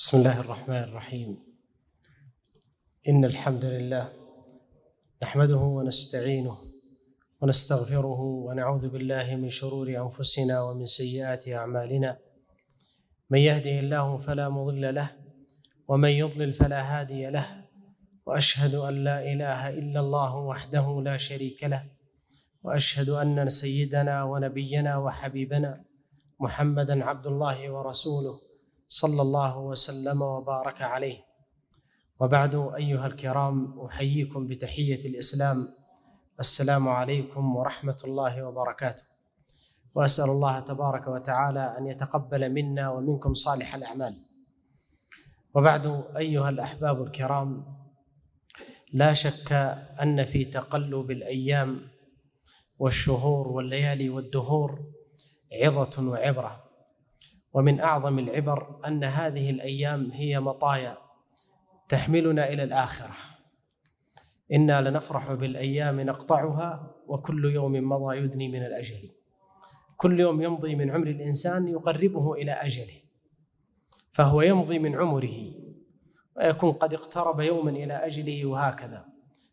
بسم الله الرحمن الرحيم. إن الحمد لله نحمده ونستعينه ونستغفره ونعوذ بالله من شرور أنفسنا ومن سيئات أعمالنا. من يهده الله فلا مضل له ومن يضلل فلا هادي له، وأشهد أن لا إله إلا الله وحده لا شريك له، وأشهد أن سيدنا ونبينا وحبيبنا محمدًا عبد الله ورسوله صلى الله وسلم وبارك عليه. وبعد، أيها الكرام، أحييكم بتحية الإسلام، السلام عليكم ورحمة الله وبركاته، وأسأل الله تبارك وتعالى أن يتقبل منا ومنكم صالح الأعمال. وبعد، أيها الأحباب الكرام، لا شك أن في تقلب الأيام والشهور والليالي والدهور عظة وعبرة، ومن أعظم العبر أن هذه الأيام هي مطايا تحملنا إلى الآخرة. إنا لنفرح بالأيام نقطعها، وكل يوم مضى يدني من الأجل. كل يوم يمضي من عمر الإنسان يقربه إلى أجله، فهو يمضي من عمره ويكون قد اقترب يوما إلى أجله، وهكذا.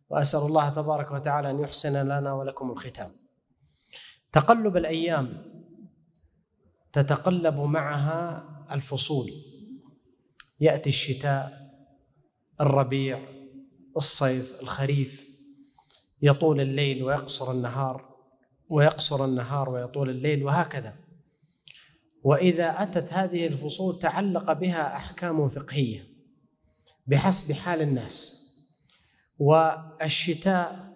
وأسأل الله تبارك وتعالى أن يحسن لنا ولكم الختام. تقلب الأيام تتقلب معها الفصول، يأتي الشتاء، الربيع، الصيف، الخريف، يطول الليل ويقصر النهار، ويقصر النهار ويطول الليل، وهكذا. وإذا أتت هذه الفصول تعلق بها أحكام فقهية بحسب حال الناس، والشتاء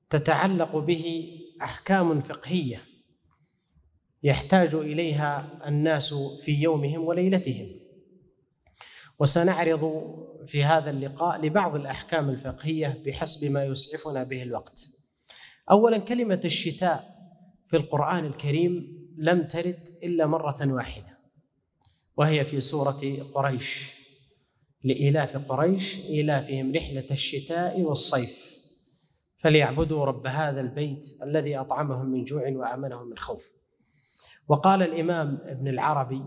تتعلق به أحكام فقهية يحتاج إليها الناس في يومهم وليلتهم. وسنعرض في هذا اللقاء لبعض الأحكام الفقهية بحسب ما يسعفنا به الوقت. أولا، كلمة الشتاء في القرآن الكريم لم ترد إلا مرة واحدة، وهي في سورة قريش: لإيلاف قريش إيلافهم رحلة الشتاء والصيف فليعبدوا رب هذا البيت الذي أطعمهم من جوع وآمنهم من خوف. وقال الإمام ابن العربي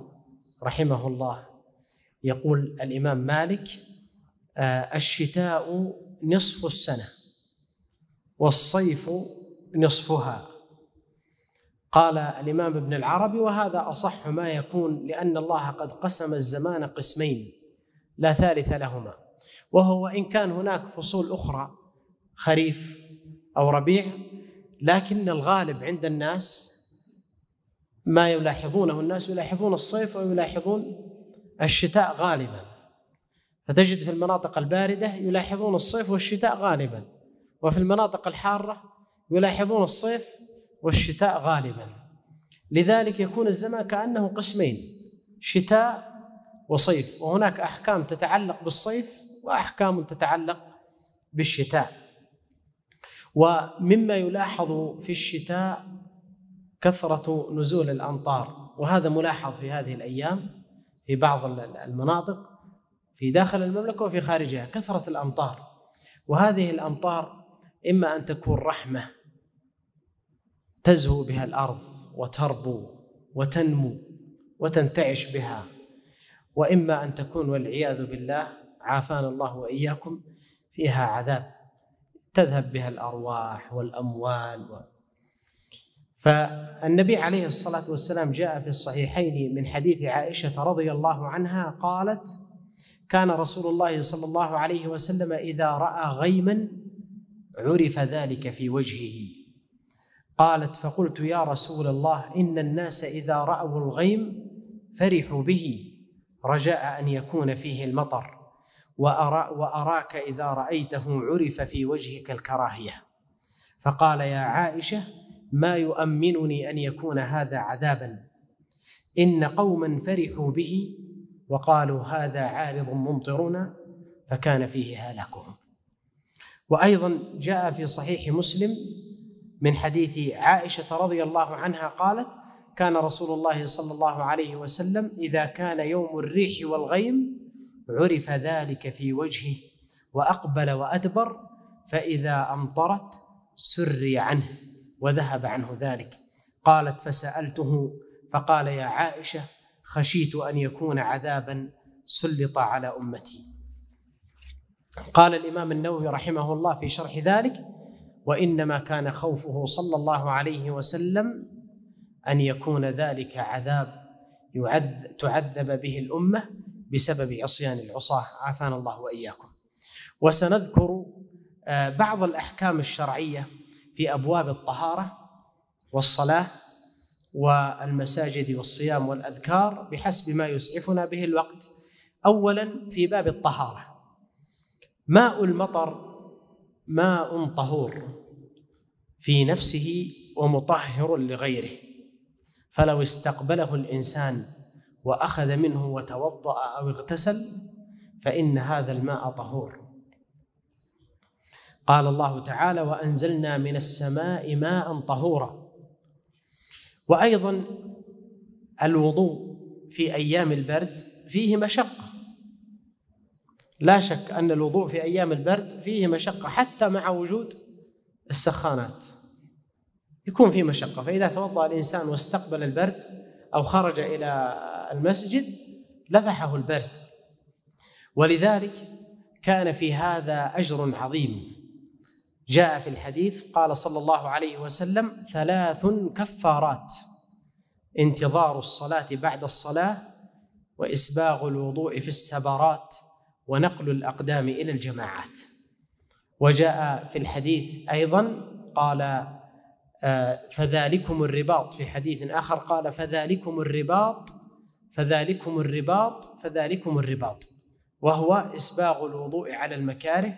رحمه الله، يقول الإمام مالك: الشتاء نصف السنة والصيف نصفها. قال الإمام ابن العربي: وهذا أصح ما يكون، لأن الله قد قسم الزمان قسمين لا ثالث لهما، وهو إن كان هناك فصول أخرى خريف أو ربيع، لكن الغالب عند الناس ما يلاحظونه، الناس يلاحظون الصيف ويلاحظون الشتاء غالبا. فتجد في المناطق الباردة يلاحظون الصيف والشتاء غالبا، وفي المناطق الحارة يلاحظون الصيف والشتاء غالبا. لذلك يكون الزمان كأنه قسمين: شتاء وصيف، وهناك أحكام تتعلق بالصيف وأحكام تتعلق بالشتاء. ومما يلاحظ في الشتاء كثرة نزول الأمطار، وهذا ملاحظ في هذه الأيام في بعض المناطق في داخل المملكة وفي خارجها، كثرة الأمطار. وهذه الأمطار إما أن تكون رحمة تزهو بها الأرض وتربو وتنمو وتنتعش بها، وإما أن تكون والعياذ بالله عافانا الله وإياكم فيها عذاب تذهب بها الأرواح والأموال. فالنبي عليه الصلاة والسلام جاء في الصحيحين من حديث عائشة رضي الله عنها قالت: كان رسول الله صلى الله عليه وسلم إذا رأى غيما عرف ذلك في وجهه. قالت: فقلت يا رسول الله، إن الناس إذا رأوا الغيم فرحوا به رجاء أن يكون فيه المطر، وأراك إذا رأيته عرف في وجهك الكراهية. فقال: يا عائشة، ما يؤمنني أن يكون هذا عذابا، إن قوما فرحوا به وقالوا هذا عارض ممطرنا فكان فيه هلاكهم. وأيضا جاء في صحيح مسلم من حديث عائشة رضي الله عنها قالت: كان رسول الله صلى الله عليه وسلم إذا كان يوم الريح والغيم عرف ذلك في وجهه وأقبل وأدبر، فإذا أمطرت سري عنه وذهب عنه ذلك. قالت: فسألته فقال: يا عائشة، خشيت أن يكون عذابا سلط على أمتي. قال الإمام النووي رحمه الله في شرح ذلك: وإنما كان خوفه صلى الله عليه وسلم أن يكون ذلك عذاب تعذب به الأمة بسبب عصيان العصاة، عافانا الله وإياكم. وسنذكر بعض الأحكام الشرعية في أبواب الطهارة والصلاة والمساجد والصيام والأذكار بحسب ما يسعفنا به الوقت. أولا في باب الطهارة: ماء المطر ماء طهور في نفسه ومطهر لغيره، فلو استقبله الإنسان وأخذ منه وتوضأ أو اغتسل فإن هذا الماء طهور. قال الله تعالى: وأنزلنا من السماء ماء طهورا. وأيضا الوضوء في أيام البرد فيه مشقة، لا شك أن الوضوء في أيام البرد فيه مشقة حتى مع وجود السخانات يكون فيه مشقة. فإذا توضأ الإنسان واستقبل البرد أو خرج إلى المسجد لفحه البرد، ولذلك كان في هذا أجر عظيم. جاء في الحديث قال صلى الله عليه وسلم: 3 كفارات: انتظار الصلاة بعد الصلاة، وإسباغ الوضوء في السبرات، ونقل الأقدام إلى الجماعات. وجاء في الحديث أيضا قال: فذلكم الرباط. في حديث آخر قال: فذلكم الرباط فذلكم الرباط فذلكم الرباط، وهو إسباغ الوضوء على المكاره،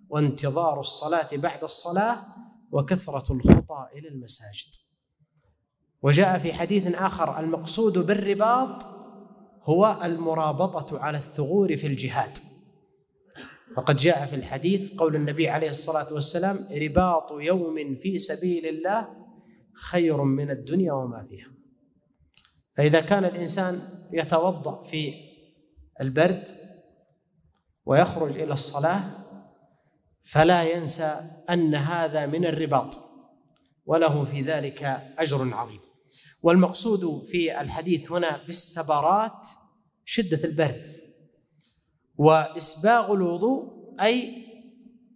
وانتظار الصلاة بعد الصلاة، وكثرة الخطى إلى المساجد. وجاء في حديث آخر: المقصود بالرباط هو المرابطة على الثغور في الجهاد. وقد جاء في الحديث قول النبي عليه الصلاة والسلام: رباط يوم في سبيل الله خير من الدنيا وما فيها. فإذا كان الإنسان يتوضأ في البرد ويخرج إلى الصلاة فلا ينسى أن هذا من الرباط، وله في ذلك أجر عظيم. والمقصود في الحديث هنا بالسبرات شدة البرد، وإسباغ الوضوء أي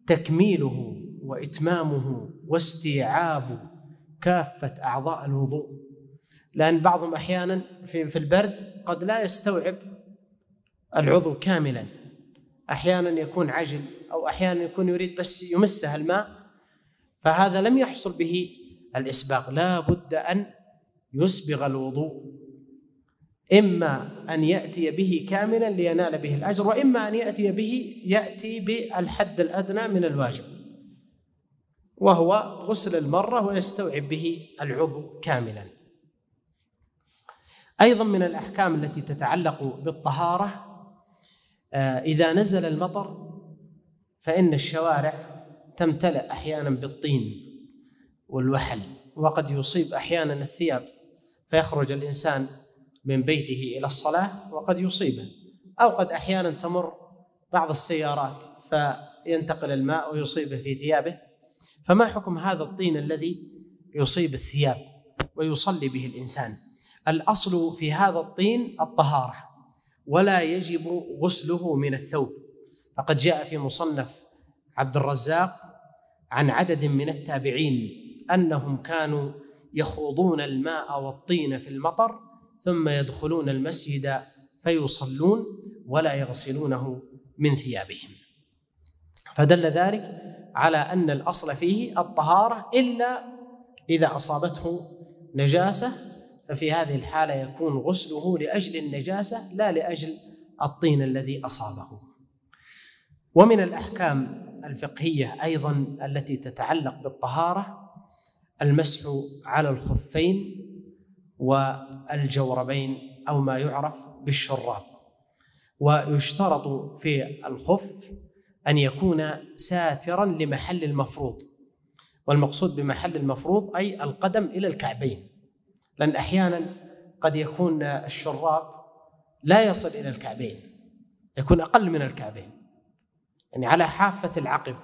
تكميله وإتمامه واستيعاب كافة أعضاء الوضوء، لأن بعضهم أحيانا في البرد قد لا يستوعب العضو كاملا، أحيانا يكون عجل، أو أحيانا يكون يريد بس يمسها الماء، فهذا لم يحصل به الإسباغ. لا بد أن يسبغ الوضوء، إما أن يأتي به كاملا لينال به الأجر، وإما أن يأتي بالحد الأدنى من الواجب، وهو غسل المرة ويستوعب به العضو كاملا. أيضا من الأحكام التي تتعلق بالطهارة: إذا نزل المطر فإن الشوارع تمتلئ أحيانا بالطين والوحل، وقد يصيب أحيانا الثياب، فيخرج الإنسان من بيته إلى الصلاة وقد يصيبه، أو قد أحيانا تمر بعض السيارات فينتقل الماء ويصيبه في ثيابه. فما حكم هذا الطين الذي يصيب الثياب ويصلي به الإنسان؟ الأصل في هذا الطين الطهارة، ولا يجب غسله من الثوب. فقد جاء في مصنف عبد الرزاق عن عدد من التابعين أنهم كانوا يخوضون الماء والطين في المطر ثم يدخلون المسجد فيصلون ولا يغسلونه من ثيابهم، فدل ذلك على أن الأصل فيه الطهارة، إلا إذا أصابته نجاسة، ففي هذه الحالة يكون غسله لأجل النجاسة لا لأجل الطين الذي أصابه. ومن الأحكام الفقهية أيضا التي تتعلق بالطهارة المسح على الخفين والجوربين أو ما يعرف بالشراب. ويشترط في الخف أن يكون ساترا لمحل المفروض، والمقصود بمحل المفروض أي القدم إلى الكعبين، لأن أحيانا قد يكون الشراب لا يصل إلى الكعبين، يكون أقل من الكعبين، يعني على حافة العقب،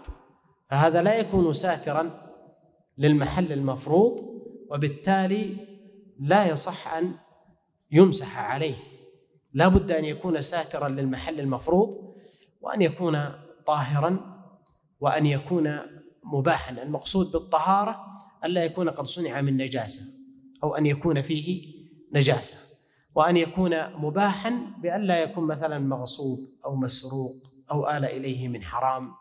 فهذا لا يكون ساترا للمحل المفروض، وبالتالي لا يصح أن يمسح عليه، لا بد أن يكون ساترا للمحل المفروض، وأن يكون طاهرا، وأن يكون مباحا. المقصود بالطهارة ألا يكون قد صنع من نجاسة أو أن يكون فيه نجاسة، وأن يكون مباحا بأن لا يكون مثلا مغصوب أو مسروق أو آل إليه من حرام،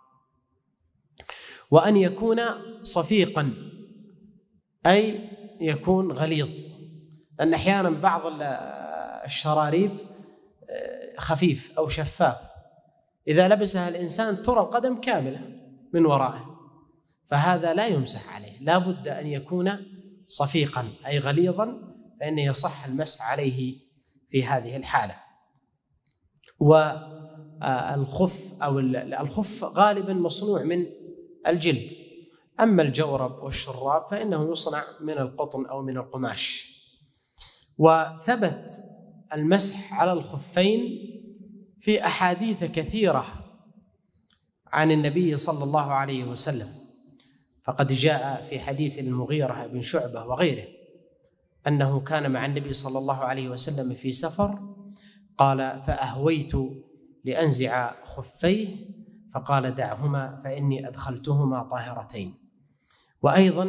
وأن يكون صفيقا أي يكون غليظ، لأن أحيانا بعض الشراريب خفيف أو شفاف، إذا لبسها الإنسان ترى القدم كاملة من وراءه، فهذا لا يمسح عليه، لا بد أن يكون صفيقا أي غليظا، فإنه يصح المسح عليه في هذه الحالة. والخف أو الخف غالبا مصنوع من الجلد، أما الجورب والشراب فإنه يصنع من القطن أو من القماش. وثبت المسح على الخفين في أحاديث كثيرة عن النبي صلى الله عليه وسلم، فقد جاء في حديث المغيرة بن شعبة وغيره أنه كان مع النبي صلى الله عليه وسلم في سفر، قال: فأهويت لأنزع خفيه فقال: دعهما فإني أدخلتهما طاهرتين. وأيضا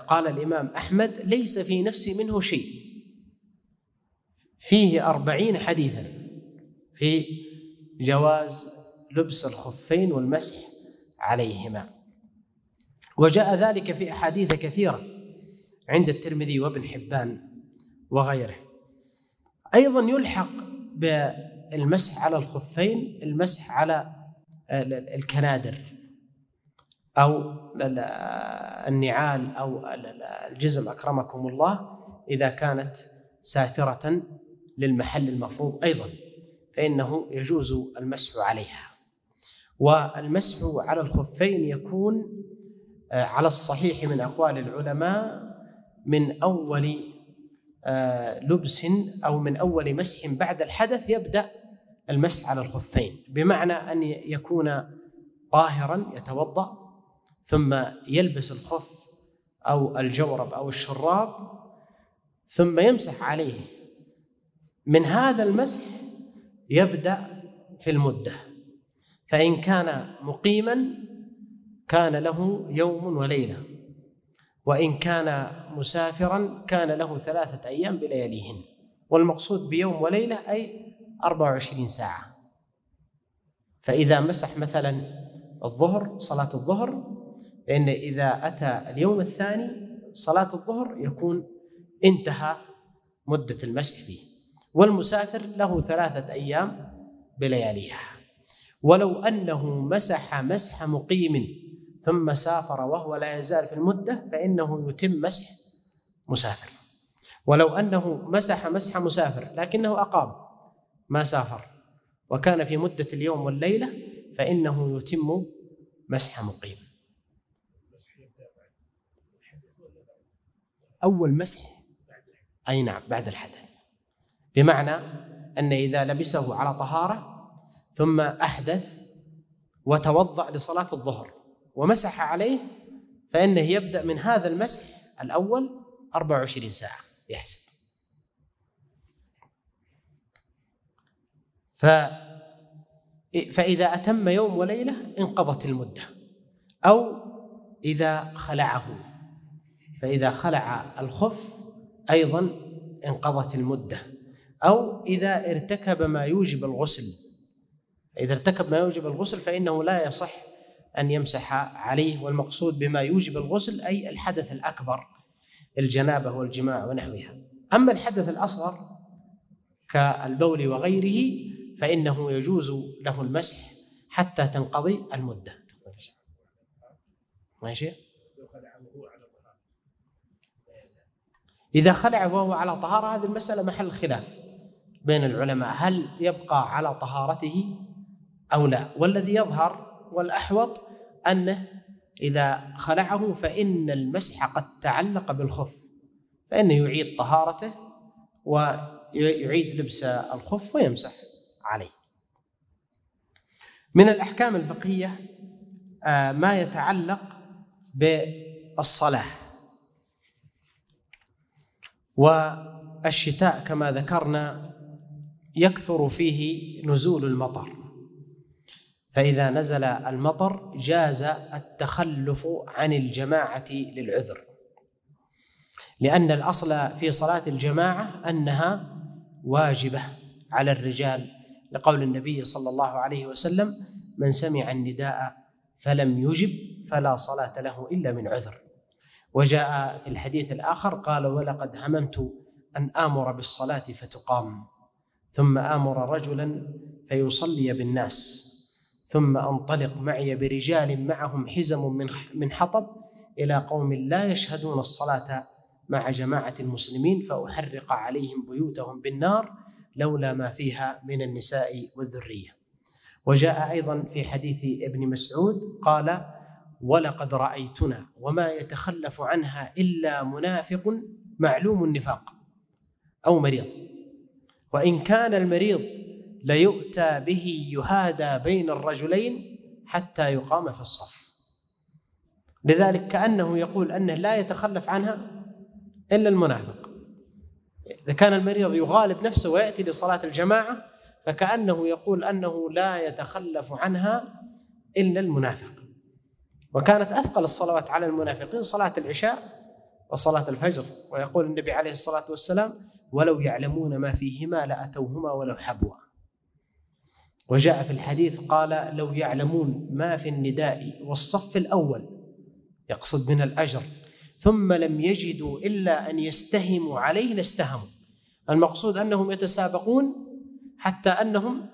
قال الإمام أحمد: ليس في نفسي منه شيء، فيه 40 حديثا في جواز لبس الخفين والمسح عليهما. وجاء ذلك في أحاديث كثيرة عند الترمذي وابن حبان وغيره. أيضا يلحق بالمسح على الخفين المسح على الكنادر أو النعال أو الجزم أكرمكم الله، إذا كانت ساترة للمحل المفروض أيضا فإنه يجوز المسح عليها. والمسح على الخفين يكون على الصحيح من أقوال العلماء من أول لبس أو من أول مسح بعد الحدث يبدأ المسح على الخفين، بمعنى أن يكون طاهرا يتوضأ ثم يلبس الخف أو الجورب أو الشراب ثم يمسح عليه. من هذا المسح يبدأ في المدة، فإن كان مقيما كان له يوم وليلة، وإن كان مسافرا كان له 3 أيام بلياليهن. والمقصود بيوم وليلة أي 24 ساعة. فإذا مسح مثلا الظهر صلاة الظهر، فإن إذا أتى اليوم الثاني صلاة الظهر يكون انتهى مدة المسح فيه. والمسافر له 3 أيام بلياليها. ولو أنه مسح مسح مقيم ثم سافر وهو لا يزال في المدة فإنه يتم مسح مسافر. ولو أنه مسح مسح مسافر لكنه أقام ما سافر وكان في مدة اليوم والليلة فإنه يتم مسح مقيم. أول مسح أي نعم بعد الحدث، بمعنى أن إذا لبسه على طهارة ثم أحدث وتوضأ لصلاة الظهر ومسح عليه فإنه يبدأ من هذا المسح الأول 24 ساعة يحسب. فإذا أتم يوم وليلة انقضت المدة. أو إذا خلعه، فإذا خلع الخف أيضا انقضت المدة. أو إذا ارتكب ما يوجب الغسل، إذا ارتكب ما يوجب الغسل فإنه لا يصح أن يمسح عليه. والمقصود بما يوجب الغسل أي الحدث الأكبر، الجنابة والجماع ونحوها. أما الحدث الأصغر كالبول وغيره فإنه يجوز له المسح حتى تنقضي المدة. ماشي؟ إذا خلع وهو على طهارة هذه المسألة محل خلاف بين العلماء، هل يبقى على طهارته أو لا؟ والذي يظهر والأحوط أنه إذا خلعه فإن المسح قد تعلق بالخف، فإنه يعيد طهارته ويعيد لبس الخف ويمسح عليه. من الأحكام الفقهية ما يتعلق بالصلاة. والشتاء كما ذكرنا يكثر فيه نزول المطر، فإذا نزل المطر جاز التخلف عن الجماعة للعذر، لأن الأصل في صلاة الجماعة أنها واجبة على الرجال، لقول النبي صلى الله عليه وسلم: من سمع النداء فلم يجب فلا صلاة له إلا من عذر. وجاء في الحديث الآخر قال: ولقد هممت أن آمر بالصلاة فتقام، ثم آمر رجلا فيصلي بالناس، ثم أنطلق معي برجال معهم حزم من حطب إلى قوم لا يشهدون الصلاة مع جماعة المسلمين فأحرق عليهم بيوتهم بالنار لولا ما فيها من النساء والذرية. وجاء أيضا في حديث ابن مسعود قال: ولقد رأيتنا وما يتخلف عنها إلا منافق معلوم النفاق أو مريض، وإن كان المريض ليؤتى به يهادى بين الرجلين حتى يقام في الصف. لذلك كأنه يقول أنه لا يتخلف عنها إلا المنافق. إذا كان المريض يغالب نفسه ويأتي لصلاة الجماعة فكأنه يقول أنه لا يتخلف عنها إلا المنافق. وكانت أثقل الصلوات على المنافقين صلاة العشاء وصلاة الفجر، ويقول النبي عليه الصلاة والسلام: ولو يعلمون ما فيهما لأتوهما ولو حبوا. وجاء في الحديث قال: لو يعلمون ما في النداء والصف الأول، يقصد من الأجر، ثم لم يجدوا إلا أن يستهموا عليه لاستهموا. المقصود أنهم يتسابقون حتى أنهم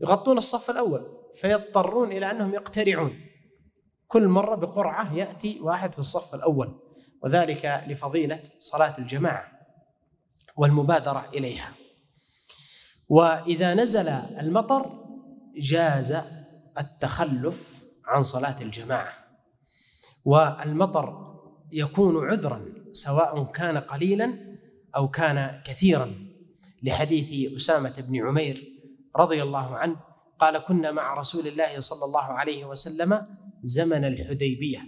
يغطون الصف الأول، فيضطرون إلى أنهم يقترعون كل مرة بقرعة، يأتي واحد في الصف الأول، وذلك لفضيلة صلاة الجماعة والمبادرة إليها. وإذا نزل المطر جاز التخلف عن صلاة الجماعة، والمطر يكون عذرا سواء كان قليلا أو كان كثيرا، لحديث أسامة بن عمير رضي الله عنه قال: كنا مع رسول الله صلى الله عليه وسلم زمن الحديبية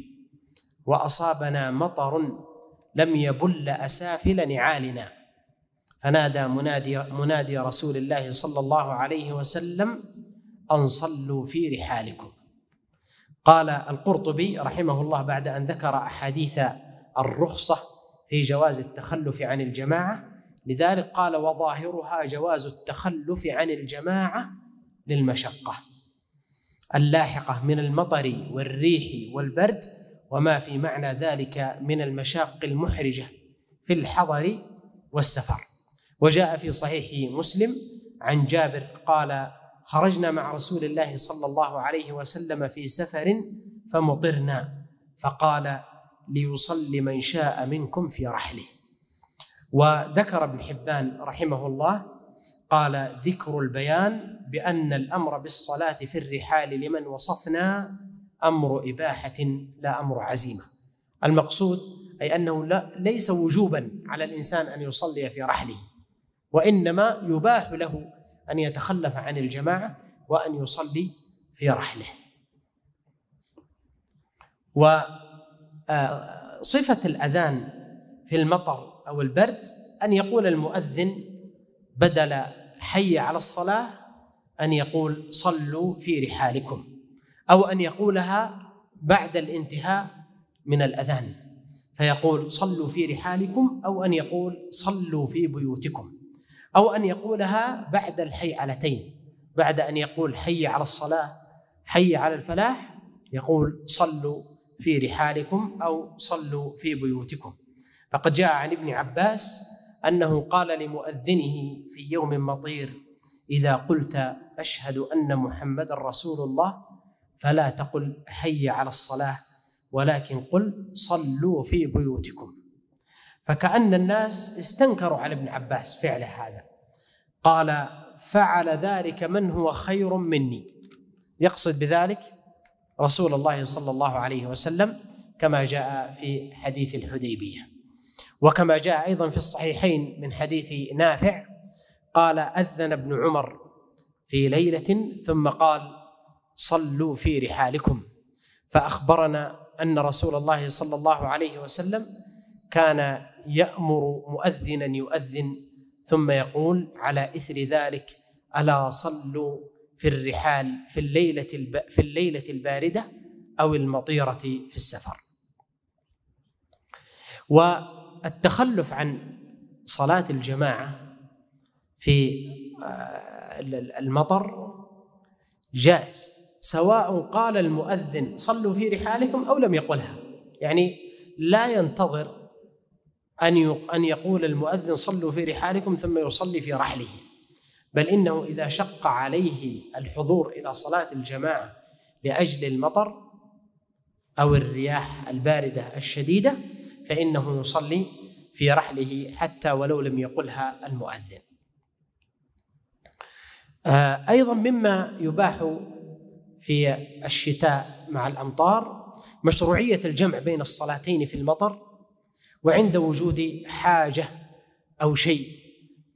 وأصابنا مطر لم يبل أسافل نعالنا، فنادى منادي رسول الله صلى الله عليه وسلم: أن صلوا في رحالكم. قال القرطبي رحمه الله بعد أن ذكر أحاديث الرخصة في جواز التخلف عن الجماعة، لذلك قال: وظاهرها جواز التخلف عن الجماعة للمشقة اللاحقة من المطر والريح والبرد وما في معنى ذلك من المشاق المحرجة في الحضر والسفر. وجاء في صحيح مسلم عن جابر قال: خرجنا مع رسول الله صلى الله عليه وسلم في سفر فمطرنا، فقال: ليصلي من شاء منكم في رحله. وذكر ابن حبان رحمه الله قال: ذكر البيان بأن الأمر بالصلاة في الرحال لمن وصفنا أمر إباحة لا أمر عزيمة. المقصود أي أنه ليس وجوبا على الإنسان أن يصلي في رحله، وإنما يباح له أن يتخلف عن الجماعة وأن يصلي في رحله. وصفة الأذان في المطر أو البرد أن يقول المؤذن بدل حي على الصلاة أن يقول صلوا في رحالكم، أو أن يقولها بعد الانتهاء من الأذان فيقول صلوا في رحالكم، أو أن يقول صلوا في بيوتكم، أو أن يقولها بعد الحيعلتين، بعد أن يقول حي على الصلاة حي على الفلاح يقول صلوا في رحالكم أو صلوا في بيوتكم. فقد جاء عن ابن عباس أنه قال لمؤذنه في يوم مطير: إذا قلت أشهد أن محمد رسول الله فلا تقل حي على الصلاة، ولكن قل صلوا في بيوتكم. فكأن الناس استنكروا على ابن عباس فعل هذا، قال: فعل ذلك من هو خير مني، يقصد بذلك رسول الله صلى الله عليه وسلم، كما جاء في حديث الحديبية. وكما جاء أيضا في الصحيحين من حديث نافع قال: أذن ابن عمر في ليلة ثم قال: صلوا في رحالكم، فأخبرنا أن رسول الله صلى الله عليه وسلم كان يأمر مؤذنا يؤذن ثم يقول على إثر ذلك: ألا صلوا في الرحال في الليلة الباردة أو المطيرة في السفر. والتخلف عن صلاة الجماعة في المطر جائز، سواء قال المؤذن صلوا في رحالكم أو لم يقلها. يعني لا ينتظر أن يقول المؤذن صلوا في رحالكم ثم يصلي في رحله، بل إنه إذا شق عليه الحضور إلى صلاة الجماعة لأجل المطر أو الرياح الباردة الشديدة فإنه يصلي في رحله حتى ولو لم يقلها المؤذن. أيضا مما يباح في الشتاء مع الأمطار مشروعية الجمع بين الصلاتين في المطر وعند وجود حاجة أو شيء،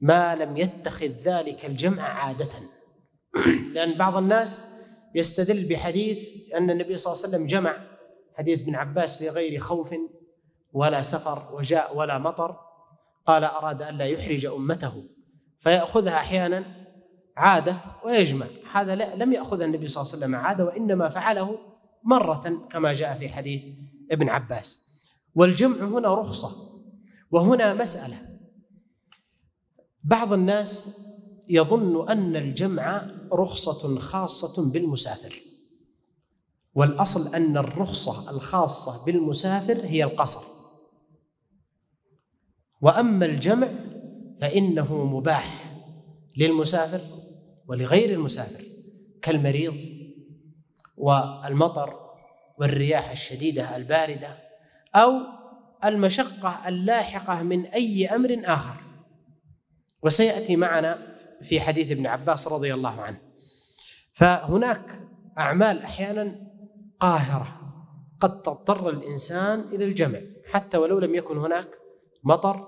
ما لم يتخذ ذلك الجمع عادة. لأن بعض الناس يستدل بحديث أن النبي صلى الله عليه وسلم جمع، حديث ابن عباس: في غير خوف ولا سفر وجاء ولا مطر، قال أراد أن لا يحرج أمته، فيأخذها أحيانا عادة ويجمع. هذا لم يأخذها النبي صلى الله عليه وسلم عادة، وإنما فعله مرة كما جاء في حديث ابن عباس. والجمع هنا رخصة. وهنا مسألة: بعض الناس يظن أن الجمع رخصة خاصة بالمسافر، والأصل أن الرخصة الخاصة بالمسافر هي القصر، وأما الجمع فإنه مباح للمسافر ولغير المسافر، كالمريض والمطر والرياح الشديدة الباردة أو المشقة اللاحقة من أي أمر آخر. وسيأتي معنا في حديث ابن عباس رضي الله عنه. فهناك أعمال أحيانا قاهرة قد تضطر الإنسان إلى الجمع حتى ولو لم يكن هناك مطر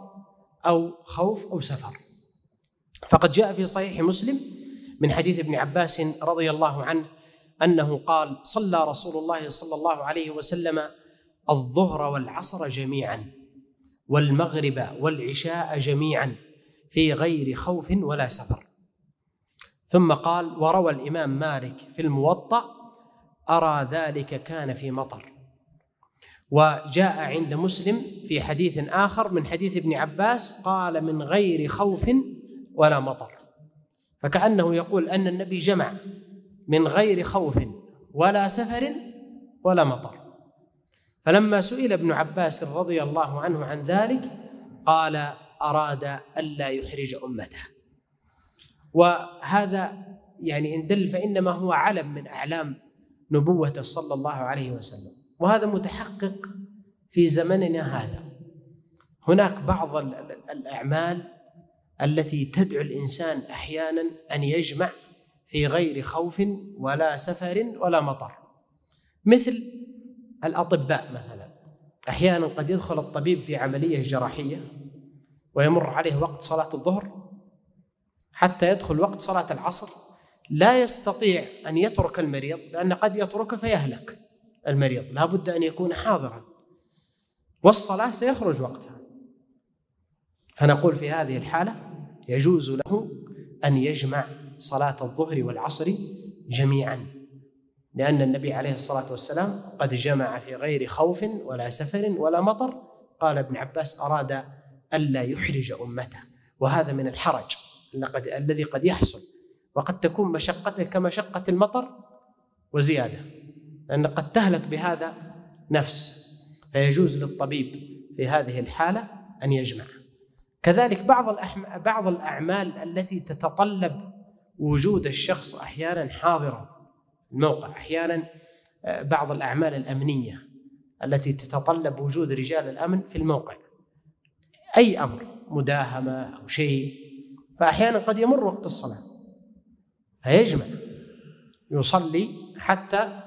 أو خوف أو سفر. فقد جاء في صحيح مسلم من حديث ابن عباس رضي الله عنه أنه قال: صلى رسول الله صلى الله عليه وسلم الظهر والعصر جميعا والمغرب والعشاء جميعا في غير خوف ولا سفر. ثم قال: وروى الإمام مالك في الموطأ: أرى ذلك كان في مطر. وجاء عند مسلم في حديث آخر من حديث ابن عباس قال: من غير خوف ولا مطر. فكأنه يقول أن النبي جمع من غير خوف ولا سفر ولا مطر. فلما سئل ابن عباس رضي الله عنه عن ذلك قال: أراد ألا يحرج أمته. وهذا يعني إن دل فإنما هو علم من أعلام نبوته صلى الله عليه وسلم، وهذا متحقق في زمننا هذا. هناك بعض الأعمال التي تدعو الإنسان أحيانا أن يجمع في غير خوف ولا سفر ولا مطر، مثل الأطباء مثلا. أحيانا قد يدخل الطبيب في عملية جراحية ويمر عليه وقت صلاة الظهر حتى يدخل وقت صلاة العصر، لا يستطيع أن يترك المريض، لأن قد يترك فيهلك المريض، لا بد أن يكون حاضرا، والصلاة سيخرج وقتها. فنقول في هذه الحالة يجوز له أن يجمع صلاة الظهر والعصر جميعا، لأن النبي عليه الصلاة والسلام قد جمع في غير خوف ولا سفر ولا مطر. قال ابن عباس: أراد ألا يحرج أمته. وهذا من الحرج الذي قد يحصل، وقد تكون مشقته كمشقة المطر وزيادة، لأن قد تهلك بهذا نفس. فيجوز للطبيب في هذه الحالة أن يجمع. كذلك بعض الأعمال التي تتطلب وجود الشخص أحيانا حاضرا الموقع، أحيانا بعض الأعمال الأمنية التي تتطلب وجود رجال الأمن في الموقع، أي أمر مداهمة أو شيء، فأحيانا قد يمر وقت الصلاة فيجمع يصلي حتى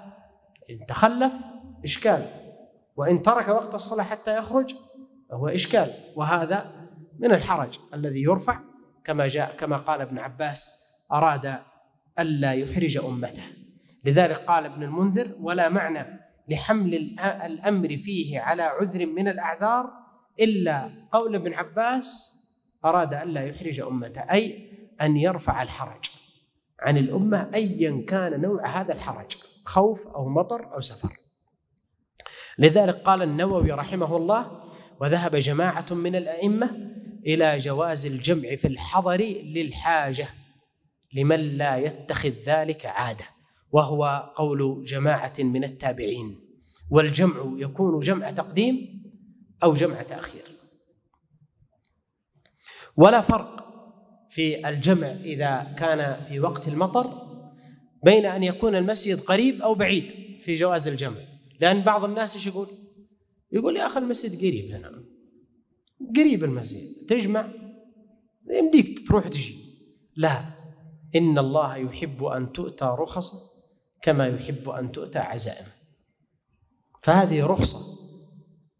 إن تخلف إشكال، وإن ترك وقت الصلاة حتى يخرج فهو إشكال. وهذا من الحرج الذي يرفع كما قال ابن عباس: أراد ألا يحرج أمته. لذلك قال ابن المنذر: ولا معنى لحمل الأمر فيه على عذر من الأعذار إلا قول ابن عباس: أراد ألا يحرج أمته، أي أن يرفع الحرج عن الأمة أيا كان نوع هذا الحرج، خوف أو مطر أو سفر. لذلك قال النووي رحمه الله: وذهب جماعة من الأئمة إلى جواز الجمع في الحضر للحاجة لمن لا يتخذ ذلك عادة، وهو قول جماعة من التابعين. والجمع يكون جمع تقديم أو جمع تأخير. ولا فرق في الجمع إذا كان في وقت المطر بين أن يكون المسجد قريب أو بعيد في جواز الجمع، لأن بعض الناس إيش يقول يا أخي المسجد قريب، هنا قريب المسجد تجمع يمديك تروح تجي. لا، إن الله يحب أن تؤتى رخص كما يحب أن تؤتى عزائم، فهذه رخصة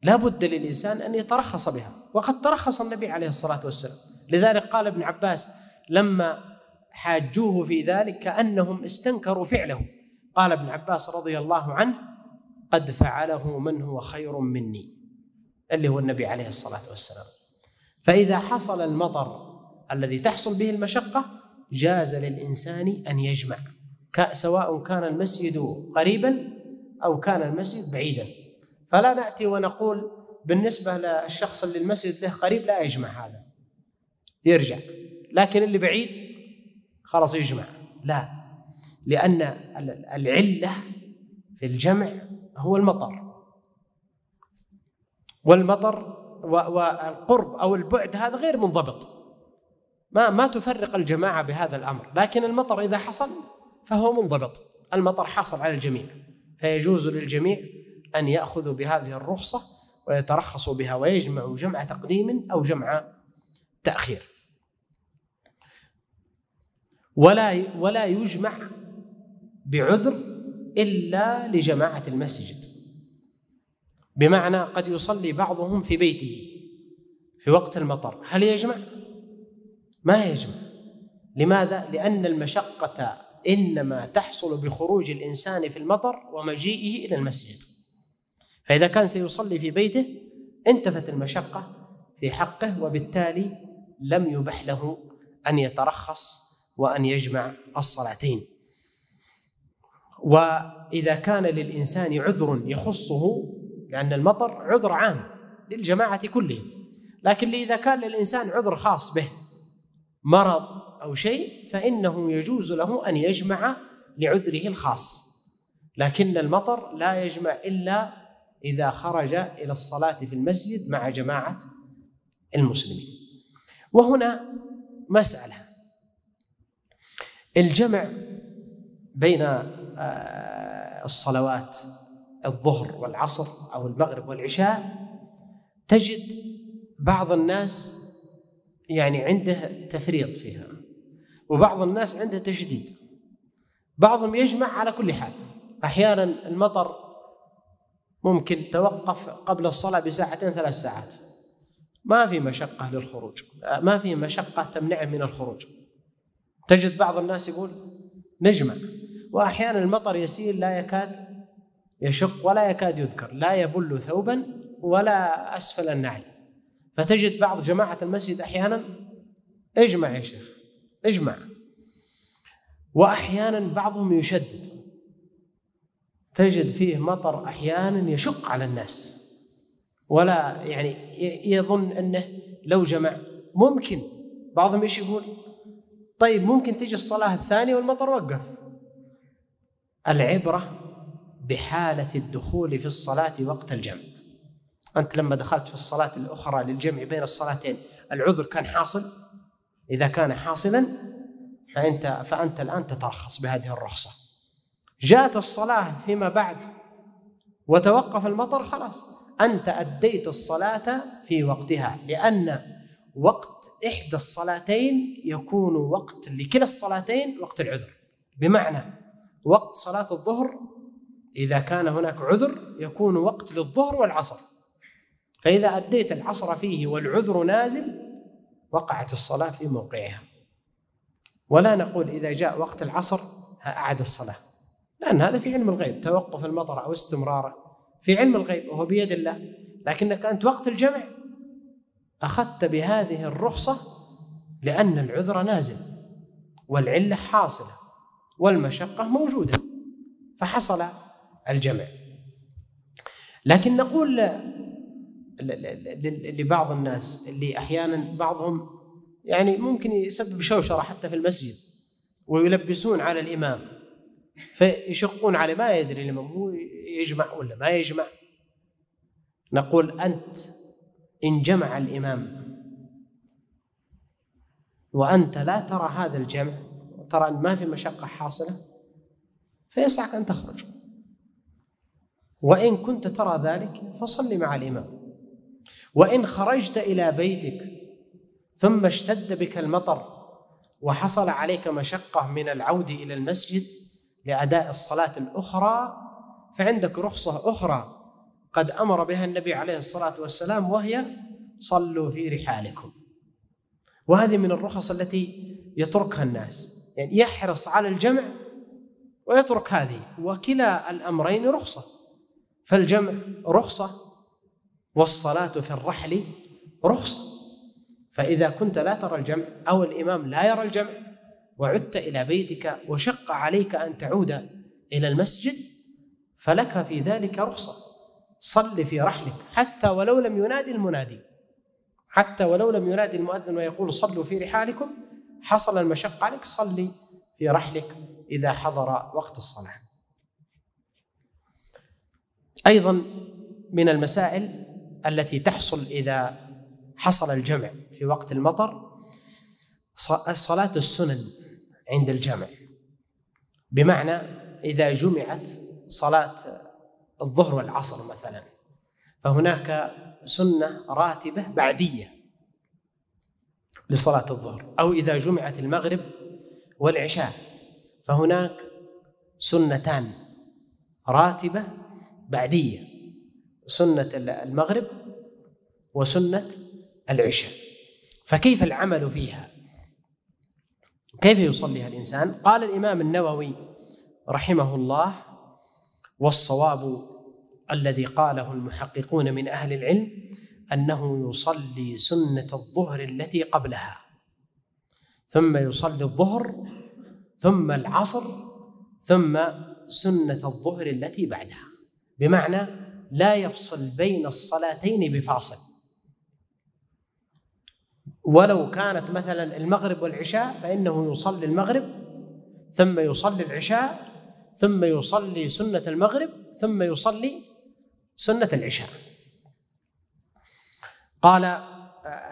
لا بد للإنسان أن يترخص بها، وقد ترخص النبي عليه الصلاة والسلام. لذلك قال ابن عباس لما حاجوه في ذلك كأنهم استنكروا فعله، قال ابن عباس رضي الله عنه: قد فعله من هو خير مني، اللي هو النبي عليه الصلاة والسلام. فإذا حصل المطر الذي تحصل به المشقة جاز للإنسان أن يجمع، سواء كان المسجد قريبا أو كان المسجد بعيدا. فلا نأتي ونقول بالنسبة للشخص اللي المسجد له قريب لا يجمع، هذا يرجع، لكن اللي بعيد خلاص يجمع. لا، لأن العلة في الجمع هو المطر، والمطر والقرب أو البعد هذا غير منضبط، ما تفرق الجماعة بهذا الأمر. لكن المطر إذا حصل فهو منضبط، المطر حصل على الجميع، فيجوز للجميع أن يأخذوا بهذه الرخصة ويترخصوا بها ويجمعوا جمع تقديم أو جمع تأخير. ولا يجمع بعذر إلا لجماعة المسجد، بمعنى قد يصلي بعضهم في بيته في وقت المطر، هل يجمع؟ ما يجمع. لماذا؟ لأن المشقة إنما تحصل بخروج الإنسان في المطر ومجيئه إلى المسجد، فإذا كان سيصلي في بيته انتفت المشقة في حقه، وبالتالي لم يبح له أن يترخص وأن يجمع الصلاتين. وإذا كان للإنسان عذر يخصه، لأن المطر عذر عام للجماعة كلهم، لكن إذا كان للإنسان عذر خاص به مرض أو شيء فإنه يجوز له أن يجمع لعذره الخاص. لكن المطر لا يجمع إلا إذا خرج إلى الصلاة في المسجد مع جماعة المسلمين. وهنا مسألة: الجمع بين الصلوات الظهر والعصر أو المغرب والعشاء، تجد بعض الناس يعني عنده تفريط فيها، وبعض الناس عنده تشديد. بعضهم يجمع على كل حال، أحيانا المطر ممكن توقف قبل الصلاة بساعتين 3 ساعات، ما في مشقة للخروج، ما في مشقة تمنعه من الخروج. تجد بعض الناس يقول نجمع، وأحيانا المطر يسيل لا يكاد يشق ولا يكاد يذكر، لا يبل ثوبا ولا أسفل النعل. فتجد بعض جماعة المسجد أحيانا اجمع يا شيخ اجمع، وأحيانا بعضهم يشدد، تجد فيه مطر أحيانا يشق على الناس، ولا يعني يظن أنه لو جمع ممكن. بعضهم إيش يقول؟ طيب ممكن تيجي الصلاة الثانية والمطر وقف. العبرة بحالة الدخول في الصلاة وقت الجمع. أنت لما دخلت في الصلاة الأخرى للجمع بين الصلاتين العذر كان حاصل، إذا كان حاصلا فأنت الآن تترخص بهذه الرخصة. جاءت الصلاة فيما بعد وتوقف المطر، خلاص أنت أديت الصلاة في وقتها، لأن وقت إحدى الصلاتين يكون وقت لكلا الصلاتين وقت العذر. بمعنى وقت صلاة الظهر إذا كان هناك عذر يكون وقت للظهر والعصر، فإذا أديت العصر فيه والعذر نازل وقعت الصلاة في موقعها. ولا نقول إذا جاء وقت العصر أعد الصلاة، لأن هذا في علم الغيب، توقف المطر أو استمراره في علم الغيب وهو بيد الله. لكنك أنت وقت الجمع أخذت بهذه الرخصة لأن العذر نازل والعلة حاصلة والمشقة موجودة فحصل الجمع. لكن نقول لبعض الناس اللي أحيانا بعضهم يعني ممكن يسبب شوشرة حتى في المسجد ويلبسون على الإمام فيشقون عليه، ما يدري الإمام هو يجمع ولا ما يجمع. نقول أنت إن جمع الإمام وأنت لا ترى هذا الجمع وترى أن ما في مشقة حاصلة فيسعك أن تخرج، وإن كنت ترى ذلك فصل مع الإمام. وإن خرجت إلى بيتك ثم اشتد بك المطر وحصل عليك مشقة من العودة إلى المسجد لأداء الصلاة الأخرى فعندك رخصة أخرى قد أمر بها النبي عليه الصلاة والسلام، وهي صلوا في رحالكم. وهذه من الرخص التي يتركها الناس، يعني يحرص على الجمع ويترك هذه، وكلا الأمرين رخصة، فالجمع رخصة والصلاة في الرحل رخصة. فإذا كنت لا ترى الجمع أو الإمام لا يرى الجمع وعدت إلى بيتك وشق عليك أن تعود إلى المسجد فلك في ذلك رخصة، صل في رحلك حتى ولو لم ينادي المنادي، حتى ولو لم ينادي المؤذن ويقول صلوا في رحالكم، حصل المشقة عليك صلي في رحلك إذا حضر وقت الصلاة. أيضا من المسائل التي تحصل إذا حصل الجمع في وقت المطر صلاة السنن عند الجمع، بمعنى إذا جمعت صلاة الظهر والعصر مثلا فهناك سنة راتبة بعدية لصلاة الظهر، أو إذا جمعت المغرب والعشاء فهناك سنتان راتبة بعدية، سنة المغرب وسنة العشاء. فكيف العمل فيها؟ كيف يصليها الإنسان؟ قال الإمام النووي رحمه الله: والصواب الذي قاله المحققون من أهل العلم أنه يصلي سنة الظهر التي قبلها، ثم يصلي الظهر، ثم العصر، ثم سنة الظهر التي بعدها، بمعنى لا يفصل بين الصلاتين بفاصل. ولو كانت مثلا المغرب والعشاء فإنه يصلي المغرب ثم يصلي العشاء ثم يصلي سنة المغرب ثم يصلي سنة العشاء. قال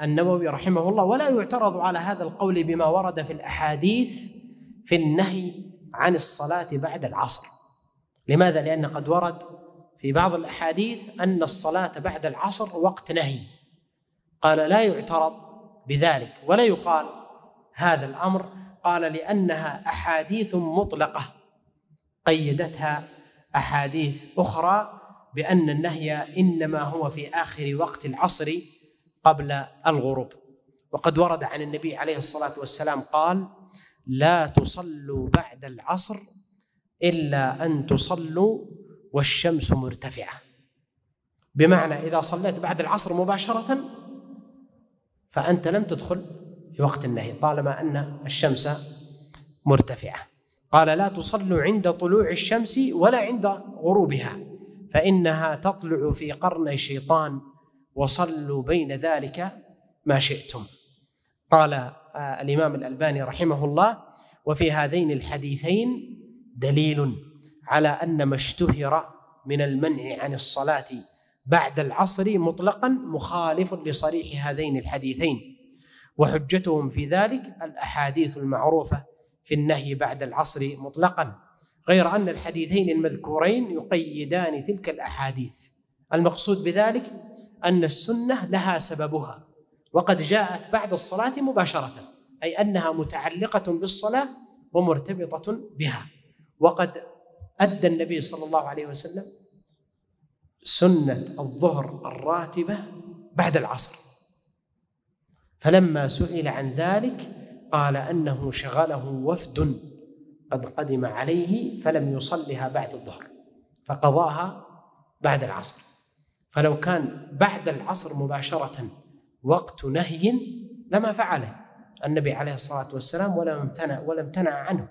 النووي رحمه الله: ولا يعترض على هذا القول بما ورد في الأحاديث في النهي عن الصلاة بعد العصر. لماذا؟ لأن قد ورد في بعض الأحاديث أن الصلاة بعد العصر وقت نهي. قال لا يعترض بذلك ولا يقال هذا الأمر، قال لأنها أحاديث مطلقة قيدتها أحاديث أخرى بأن النهي إنما هو في آخر وقت العصر قبل الغروب. وقد ورد عن النبي عليه الصلاة والسلام قال: لا تصلوا بعد العصر إلا أن تصلوا والشمس مرتفعة، بمعنى إذا صليت بعد العصر مباشرة فأنت لم تدخل في وقت النهي طالما أن الشمس مرتفعة. قال: لا تصلوا عند طلوع الشمس ولا عند غروبها فإنها تطلع في قرن الشيطان، وصلوا بين ذلك ما شئتم. قال الإمام الألباني رحمه الله: وفي هذين الحديثين دليل على أن ما اشتهر من المنع عن الصلاة بعد العصر مطلقا مخالف لصريح هذين الحديثين، وحجتهم في ذلك الأحاديث المعروفة في النهي بعد العصر مطلقا، غير أن الحديثين المذكورين يقيدان تلك الأحاديث. المقصود بذلك أن السنة لها سببها، وقد جاءت بعد الصلاة مباشرة، أي أنها متعلقة بالصلاة ومرتبطة بها. وقد أدى النبي صلى الله عليه وسلم سنة الظهر الراتبة بعد العصر، فلما سئل عن ذلك قال أنه شغله وفد قد قدم عليه فلم يصلها بعد الظهر فقضاها بعد العصر. فلو كان بعد العصر مباشرة وقت نهي لما فعله، النبي عليه الصلاة والسلام ولا امتنع عنه.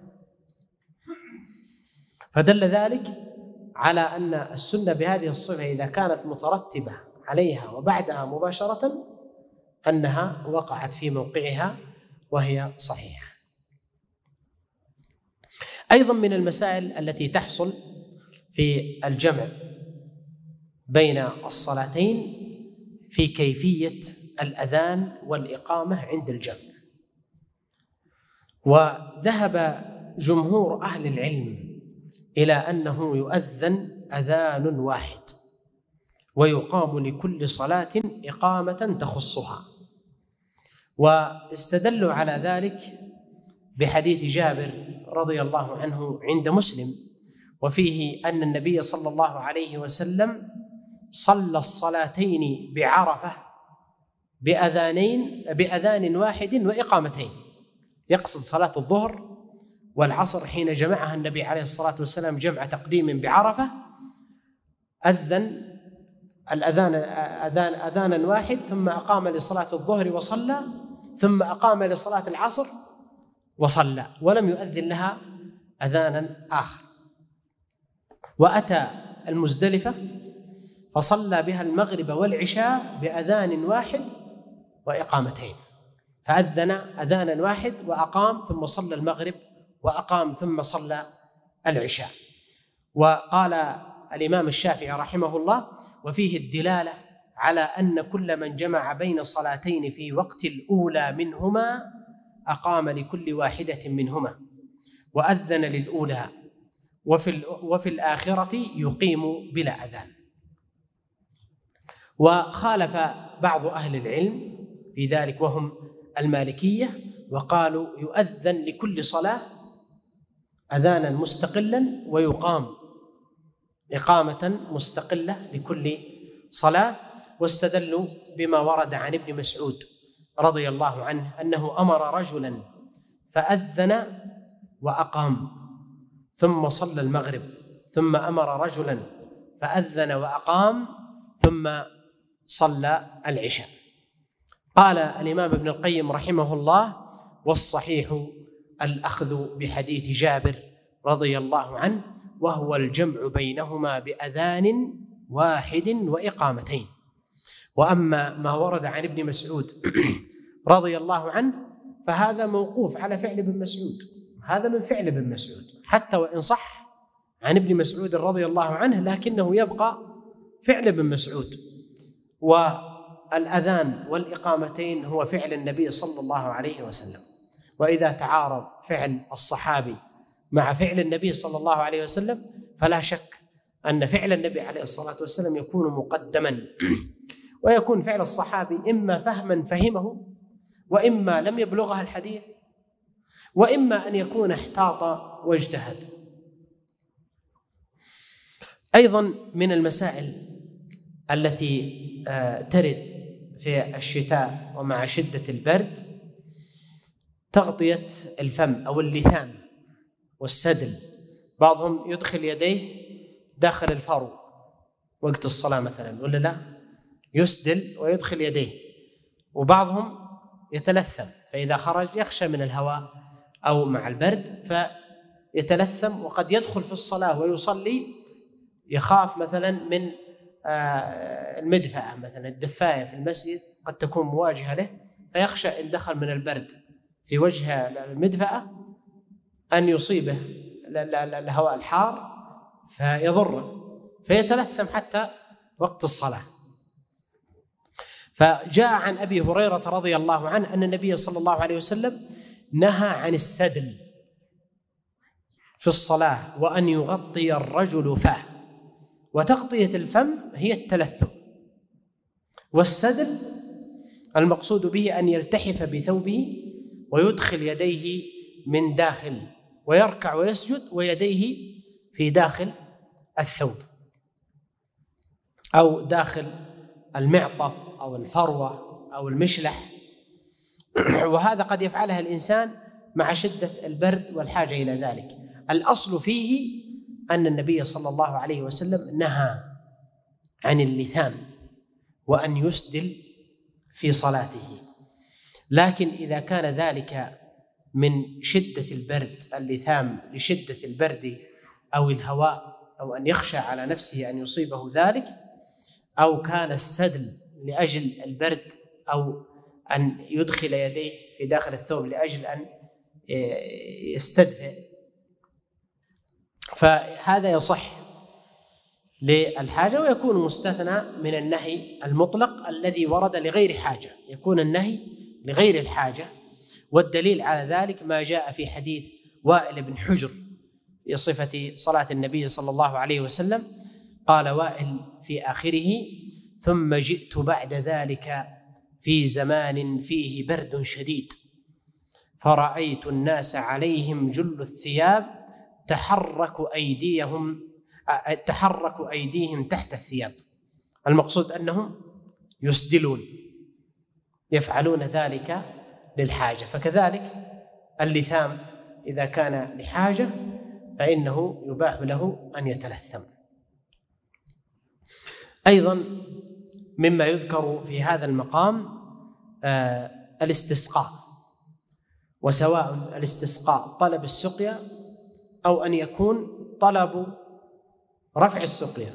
فدل ذلك على أن السنة بهذه الصفة إذا كانت مترتبة عليها وبعدها مباشرة أنها وقعت في موقعها وهي صحيحة. أيضا من المسائل التي تحصل في الجمع بين الصلاتين في كيفية الأذان والإقامة عند الجمع. وذهب جمهور أهل العلم إلى أنه يؤذن أذان واحد ويقام لكل صلاة إقامة تخصها، واستدلوا على ذلك بحديث جابر رضي الله عنه عند مسلم، وفيه أن النبي صلى الله عليه وسلم صلى الصلاتين بعرفة بأذان واحد وإقامتين، يقصد صلاة الظهر والعصر حين جمعها النبي عليه الصلاة والسلام جمع تقديم بعرفة، أذن أذانا واحد ثم أقام لصلاة الظهر وصلى، ثم أقام لصلاة العصر وصلى، ولم يؤذن لها أذانا آخر. وأتى المزدلفة فصلى بها المغرب والعشاء بأذان واحد وإقامتين، فأذن أذانا واحد وأقام ثم صلى المغرب وأقام ثم صلى العشاء. وقال الإمام الشافعي رحمه الله: وفيه الدلالة على أن كل من جمع بين صلاتين في وقت الأولى منهما أقام لكل واحدة منهما وأذن للأولى، وفي الآخرة يقيم بلا أذان. وخالف بعض أهل العلم في ذلك وهم المالكية، وقالوا يؤذن لكل صلاة أذانا مستقلا ويقام إقامة مستقلة لكل صلاة، واستدلوا بما ورد عن ابن مسعود رضي الله عنه أنه أمر رجلا فأذن وأقام ثم صلى المغرب، ثم أمر رجلا فأذن وأقام ثم صلى العشاء. قال الإمام ابن القيم رحمه الله: والصحيح الأخذ بحديث جابر رضي الله عنه، وهو الجمع بينهما بأذان واحد وإقامتين. وأما ما ورد عن ابن مسعود رضي الله عنه فهذا موقوف على فعل ابن مسعود، هذا من فعل ابن مسعود حتى وإن صح عن ابن مسعود رضي الله عنه، لكنه يبقى فعل ابن مسعود. والأذان والإقامتين هو فعل النبي صلى الله عليه وسلم، وإذا تعارض فعل الصحابي مع فعل النبي صلى الله عليه وسلم فلا شك أن فعل النبي عليه الصلاة والسلام يكون مقدما، ويكون فعل الصحابي إما فهما فهمه، وإما لم يبلغها الحديث، وإما أن يكون احتاط واجتهد. أيضا من المسائل التي ترد في الشتاء ومع شدة البرد تغطية الفم أو اللثام والسدل. بعضهم يدخل يديه داخل الفرو وقت الصلاة مثلا، ولا لا، يسدل ويدخل يديه. وبعضهم يتلثم، فإذا خرج يخشى من الهواء أو مع البرد فيتلثم، وقد يدخل في الصلاة ويصلي يخاف مثلا من المدفأة، مثلا الدفاية في المسجد قد تكون مواجهة له، فيخشى إن دخل من البرد في وجه المدفأة أن يصيبه الهواء الحار فيضره، فيتلثم حتى وقت الصلاة. فجاء عن أبي هريرة رضي الله عنه أن النبي صلى الله عليه وسلم نهى عن السدل في الصلاة، وأن يغطي الرجل فاه. وتغطية الفم هي التلثم، والسدل المقصود به أن يلتحف بثوبه ويدخل يديه من داخل، ويركع ويسجد ويديه في داخل الثوب أو داخل المعطف أو الفروة أو المشلح. وهذا قد يفعلها الإنسان مع شدة البرد والحاجة إلى ذلك. الأصل فيه أن النبي صلى الله عليه وسلم نهى عن اللثام وأن يسدل في صلاته. لكن إذا كان ذلك من شدة البرد، اللثام لشدة البرد أو الهواء، أو أن يخشى على نفسه أن يصيبه ذلك، أو كان السدل لأجل البرد، أو أن يدخل يديه في داخل الثوب لأجل أن يستدفئ، فهذا يصح للحاجة ويكون مستثنى من النهي المطلق الذي ورد لغير حاجة، يكون النهي لغير الحاجة. والدليل على ذلك ما جاء في حديث وائل بن حجر في صفة صلاة النبي صلى الله عليه وسلم. قال وائل في آخره: ثم جئت بعد ذلك في زمان فيه برد شديد، فرأيت الناس عليهم جل الثياب تحرك أيديهم تحت الثياب. المقصود أنهم يسدلون، يفعلون ذلك للحاجة. فكذلك اللثام إذا كان لحاجة فإنه يباح له أن يتلثم. أيضا مما يذكر في هذا المقام الاستسقاء، وسواء الاستسقاء طلب السقيا أو أن يكون طلب رفع السقيا.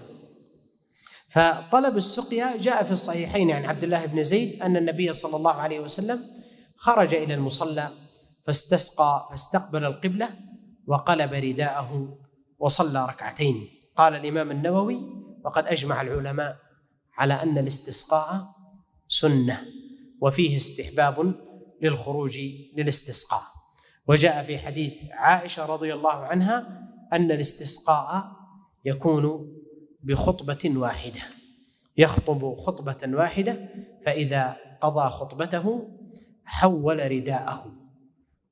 فطلب السقيا جاء في الصحيحين عن عبد الله بن زيد أن النبي صلى الله عليه وسلم خرج إلى المصلى فاستسقى فاستقبل القبلة وقلب رداءه وصلى ركعتين. قال الإمام النووي: وقد أجمع العلماء على أن الاستسقاء سنة، وفيه استحباب للخروج للاستسقاء. وجاء في حديث عائشة رضي الله عنها أن الاستسقاء يكون بخطبة واحدة، يخطب خطبة واحدة، فإذا قضى خطبته حول رداءه،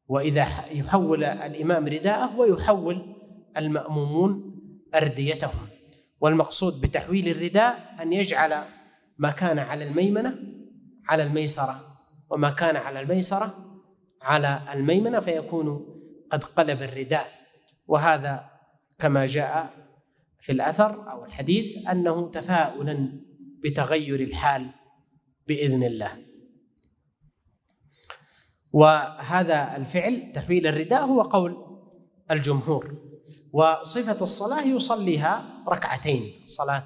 وإذا يحول الإمام رداءه ويحول المأمومون أرديتهم. والمقصود بتحويل الرداء أن يجعل ما كان على الميمنة على الميسرة، وما كان على الميسرة على الميمنة، فيكون قد قلب الرداء. وهذا كما جاء في الأثر أو الحديث أنه تفاؤلا بتغير الحال بإذن الله. وهذا الفعل تحويل الرداء هو قول الجمهور. وصفة الصلاة يصليها ركعتين، صلاة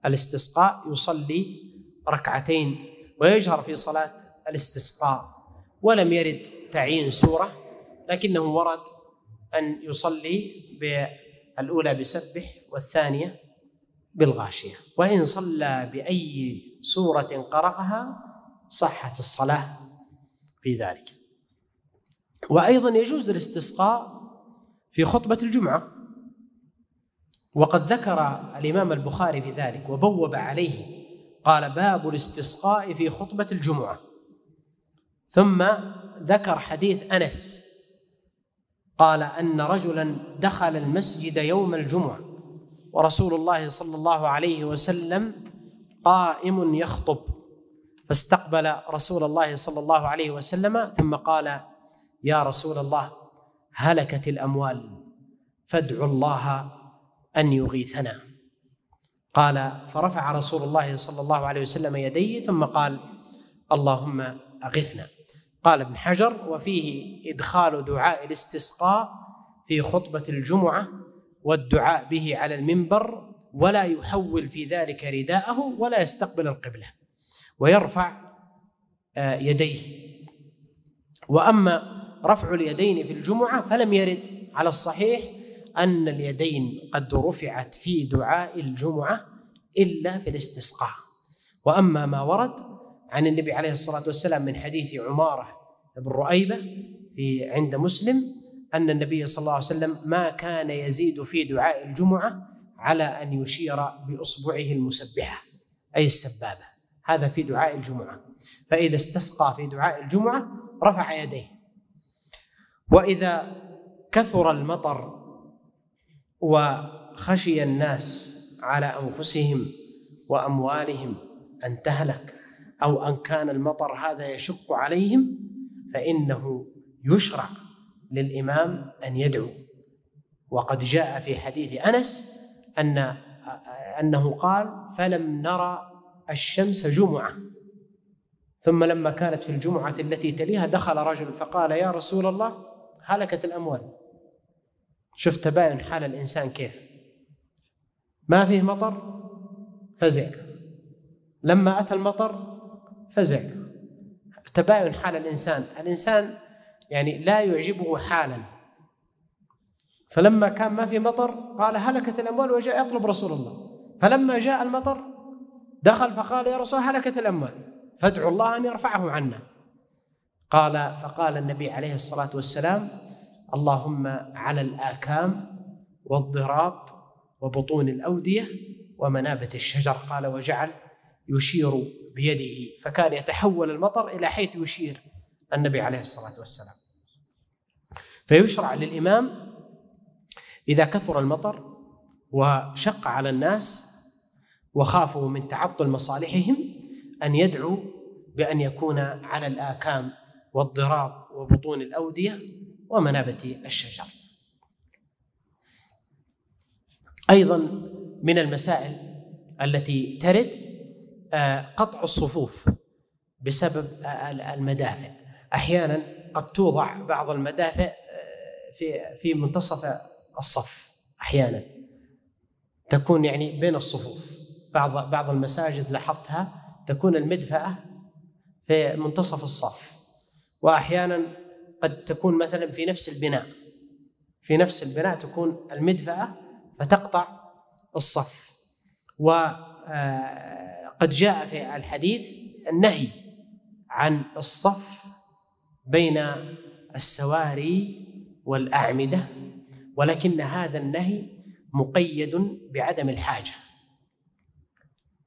الاستسقاء يصلي ركعتين ويجهر في صلاة الاستسقاء، ولم يرد تعيين سورة، لكنه ورد أن يصلي بالأولى بسبح والثانية بالغاشية، وإن صلى بأي سورة قرأها صحت الصلاة في ذلك. وأيضا يجوز الاستسقاء في خطبة الجمعة، وقد ذكر الإمام البخاري في ذلك وبوب عليه، قال: باب الاستسقاء في خطبة الجمعة. ثم ذكر حديث أنس قال أن رجلا دخل المسجد يوم الجمعة ورسول الله صلى الله عليه وسلم قائم يخطب، فاستقبل رسول الله صلى الله عليه وسلم ثم قال: يا رسول الله، هلكت الأموال فادعوا الله أن يغيثنا. قال: فرفع رسول الله صلى الله عليه وسلم يديه ثم قال: اللهم أغثنا. قال ابن حجر: وفيه إدخال دعاء الاستسقاء في خطبة الجمعة والدعاء به على المنبر، ولا يحول في ذلك رداءه ولا يستقبل القبلة ويرفع يديه. وأما رفع اليدين في الجمعة فلم يرد على الصحيح أن اليدين قد رفعت في دعاء الجمعة إلا في الاستسقاء. وأما ما ورد عن النبي عليه الصلاة والسلام من حديث عمارة بن رؤيبة عند مسلم أن النبي صلى الله عليه وسلم ما كان يزيد في دعاء الجمعة على أن يشير بإصبعه المسبحة أي السبابة، هذا في دعاء الجمعة. فإذا استسقى في دعاء الجمعة رفع يديه. وإذا كثر المطر وخشي الناس على أنفسهم وأموالهم أن تهلك، أو أن كان المطر هذا يشق عليهم، فإنه يشرع للإمام أن يدعو. وقد جاء في حديث أنس أنه قال: فلم نرى الشمس جمعة، ثم لما كانت في الجمعة التي تليها دخل رجل فقال: يا رسول الله، هلكت الأموال. شفت تباين حال الإنسان كيف، ما فيه مطر فزع، لما أتى المطر فزع. تباين حال الإنسان يعني لا يعجبه حالا. فلما كان ما في مطر قال: هلكت الأموال، وجاء يطلب رسول الله. فلما جاء المطر دخل فقال: يا رسول الله، هلكت الأموال، فادعوا الله أن يرفعه عنا. فقال النبي عليه الصلاة والسلام: اللهم على الآكام والضراب وبطون الأودية ومنابت الشجر. قال: وجعل يشير بيده، فكان يتحول المطر إلى حيث يشير النبي عليه الصلاة والسلام. فيشرع للإمام إذا كثر المطر وشق على الناس وخافوا من تعطل مصالحهم أن يدعو بأن يكون على الآكام والضراب وبطون الأودية ومنابت الشجر. أيضا من المسائل التي ترد قطع الصفوف بسبب المدافع. أحيانا قد توضع بعض المدافع في منتصف الصف، أحيانا تكون يعني بين الصفوف. بعض المساجد لاحظتها تكون المدفأة في منتصف الصف، وأحيانا قد تكون مثلا في نفس البناء تكون المدفأة فتقطع الصف. وقد جاء في الحديث النهي عن الصف بين السواري والأعمدة، ولكن هذا النهي مقيد بعدم الحاجة.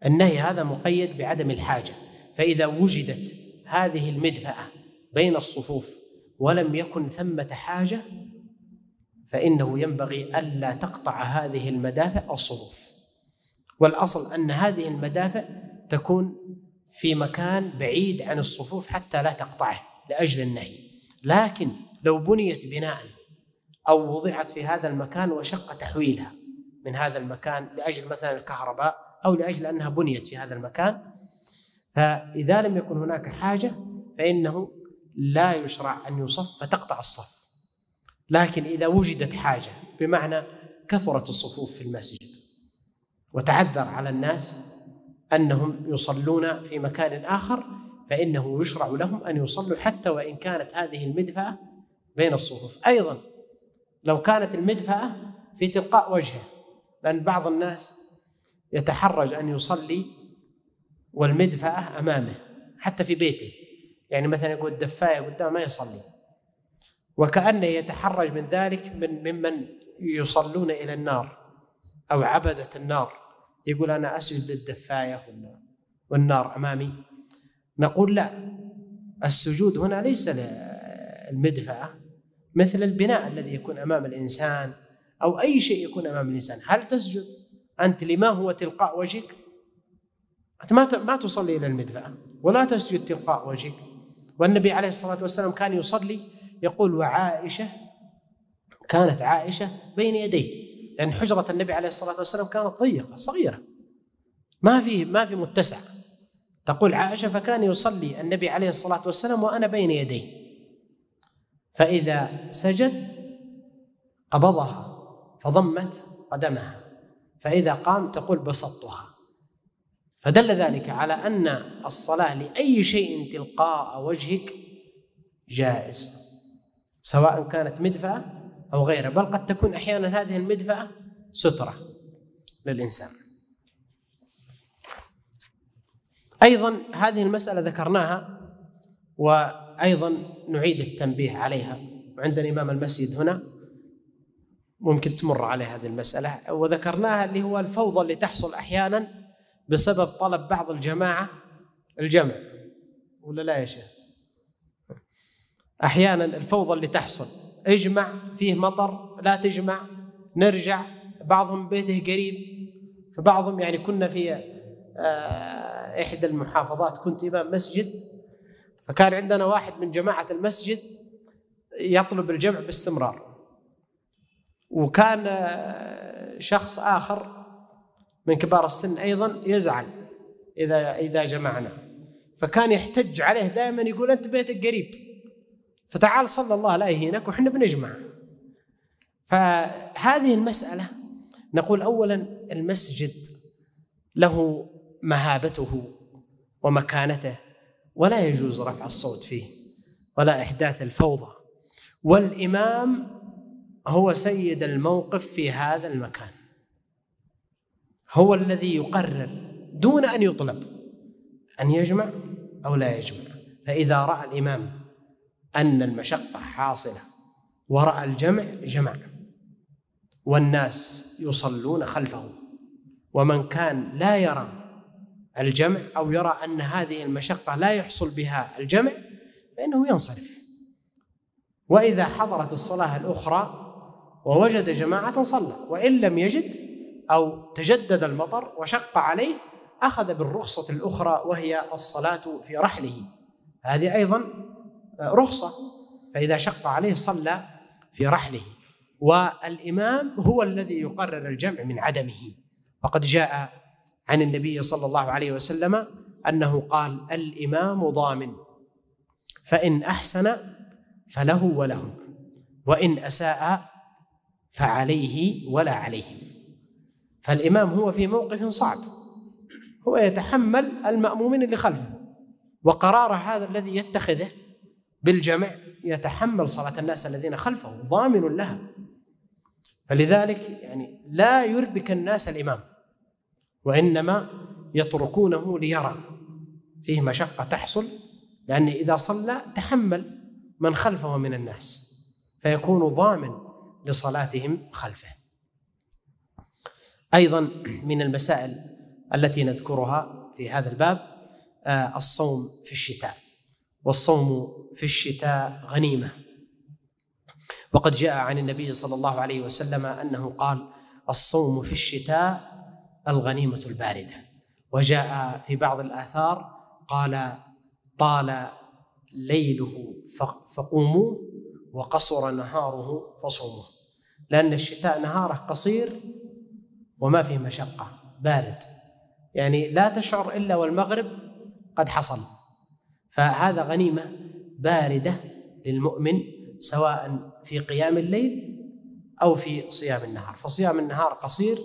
النهي هذا مقيد بعدم الحاجة، فإذا وجدت هذه المدفأة بين الصفوف ولم يكن ثمة حاجة فإنه ينبغي ألا تقطع هذه المدافع الصفوف. والأصل أن هذه المدافع تكون في مكان بعيد عن الصفوف حتى لا تقطعه لأجل النهي. لكن لو بنيت بناء أو وضعت في هذا المكان وشق تحويلها من هذا المكان لأجل مثلا الكهرباء أو لأجل أنها بنيت في هذا المكان، فإذا لم يكن هناك حاجة فإنه لا يشرع أن يصف فتقطع الصف. لكن إذا وجدت حاجة، بمعنى كثرت الصفوف في المسجد وتعذر على الناس أنهم يصلون في مكان آخر، فإنه يشرع لهم أن يصلوا حتى وإن كانت هذه المدفأة بين الصفوف. أيضا لو كانت المدفأة في تلقاء وجهه، لأن بعض الناس يتحرج أن يصلي والمدفأة أمامه حتى في بيته، يعني مثلا يقول الدفاية قدامه ما يصلي، وكأنه يتحرج من ذلك ممن يصلون إلى النار أو عبدة النار، يقول أنا أسجد للدفاية والنار أمامي. نقول لا، السجود هنا ليس للمدفأة، مثل البناء الذي يكون أمام الإنسان أو أي شيء يكون أمام الإنسان. هل تسجد أنت لما هو تلقاء وجهك؟ ما تصلي إلى المدفأة ولا تسجد تلقاء وجهك. والنبي عليه الصلاة والسلام كان يصلي يقول: كانت عائشة بين يديه، لأن حجرة النبي عليه الصلاة والسلام كانت ضيقة صغيرة ما في متسع. تقول عائشة: فكان يصلي النبي عليه الصلاة والسلام وأنا بين يديه، فإذا سجد قبضها فضمت قدمها، فإذا قام تقول بسطتها. فدل ذلك على أن الصلاة لأي شيء تلقاء وجهك جائز، سواء كانت مدفأة أو غيرها، بل قد تكون أحيانا هذه المدفأة سترة للإنسان. أيضا هذه المسألة ذكرناها وأيضا نعيد التنبيه عليها، وعندنا إمام المسجد هنا ممكن تمر عليه هذه المسألة، وذكرناها اللي هو الفوضى اللي تحصل أحيانا بسبب طلب بعض الجماعة الجمع، ولا لا يا شيخ؟ أحيانا الفوضى اللي تحصل، اجمع فيه مطر، لا تجمع نرجع، بعضهم بيته قريب، فبعضهم يعني كنا في إحدى المحافظات كنت إمام مسجد، فكان عندنا واحد من جماعة المسجد يطلب الجمع باستمرار، وكان شخص آخر من كبار السن أيضا يزعل إذا جمعنا، فكان يحتج عليه دائما، يقول أنت بيتك قريب، فتعال صلى الله لا يهينك وإحنا بنجمع. فهذه المسألة نقول أولا المسجد له مهابته ومكانته، ولا يجوز رفع الصوت فيه ولا إحداث الفوضى، والإمام هو سيد الموقف في هذا المكان، هو الذي يقرر دون أن يطلب أن يجمع أو لا يجمع. فإذا رأى الإمام أن المشقة حاصلة ورأى الجمع جمع، والناس يصلون خلفه. ومن كان لا يرى الجمع أو يرى أن هذه المشقة لا يحصل بها الجمع فإنه ينصرف. وإذا حضرت الصلاة الأخرى ووجد جماعة صلى، وإن لم يجد أو تجدد المطر وشق عليه أخذ بالرخصة الأخرى وهي الصلاة في رحله، هذه أيضا رخصة، فإذا شق عليه صلى في رحله. والإمام هو الذي يقرر الجمع من عدمه، وقد جاء عن النبي صلى الله عليه وسلم أنه قال: الإمام ضامن، فإن أحسن فله ولهم، وإن أساء فعليه ولا عليهم. فالإمام هو في موقف صعب، هو يتحمل المأمومين اللي خلفه، وقرار هذا الذي يتخذه بالجمع يتحمل صلاة الناس الذين خلفه، ضامن لها. فلذلك يعني لا يربك الناس الإمام، وإنما يتركونه ليرى فيه مشقة تحصل، لأنه إذا صلى تحمل من خلفه من الناس فيكون ضامن لصلاتهم خلفه. أيضا من المسائل التي نذكرها في هذا الباب الصوم في الشتاء، والصوم في الشتاء غنيمة. وقد جاء عن النبي صلى الله عليه وسلم أنه قال: الصوم في الشتاء الغنيمة الباردة. وجاء في بعض الآثار قال: طال ليله فقوموا وقصر نهاره فصوموا، لأن الشتاء نهاره قصير وما فيه مشقة، بارد، يعني لا تشعر إلا والمغرب قد حصل. فهذا غنيمة باردة للمؤمن سواء في قيام الليل أو في صيام النهار. فصيام النهار قصير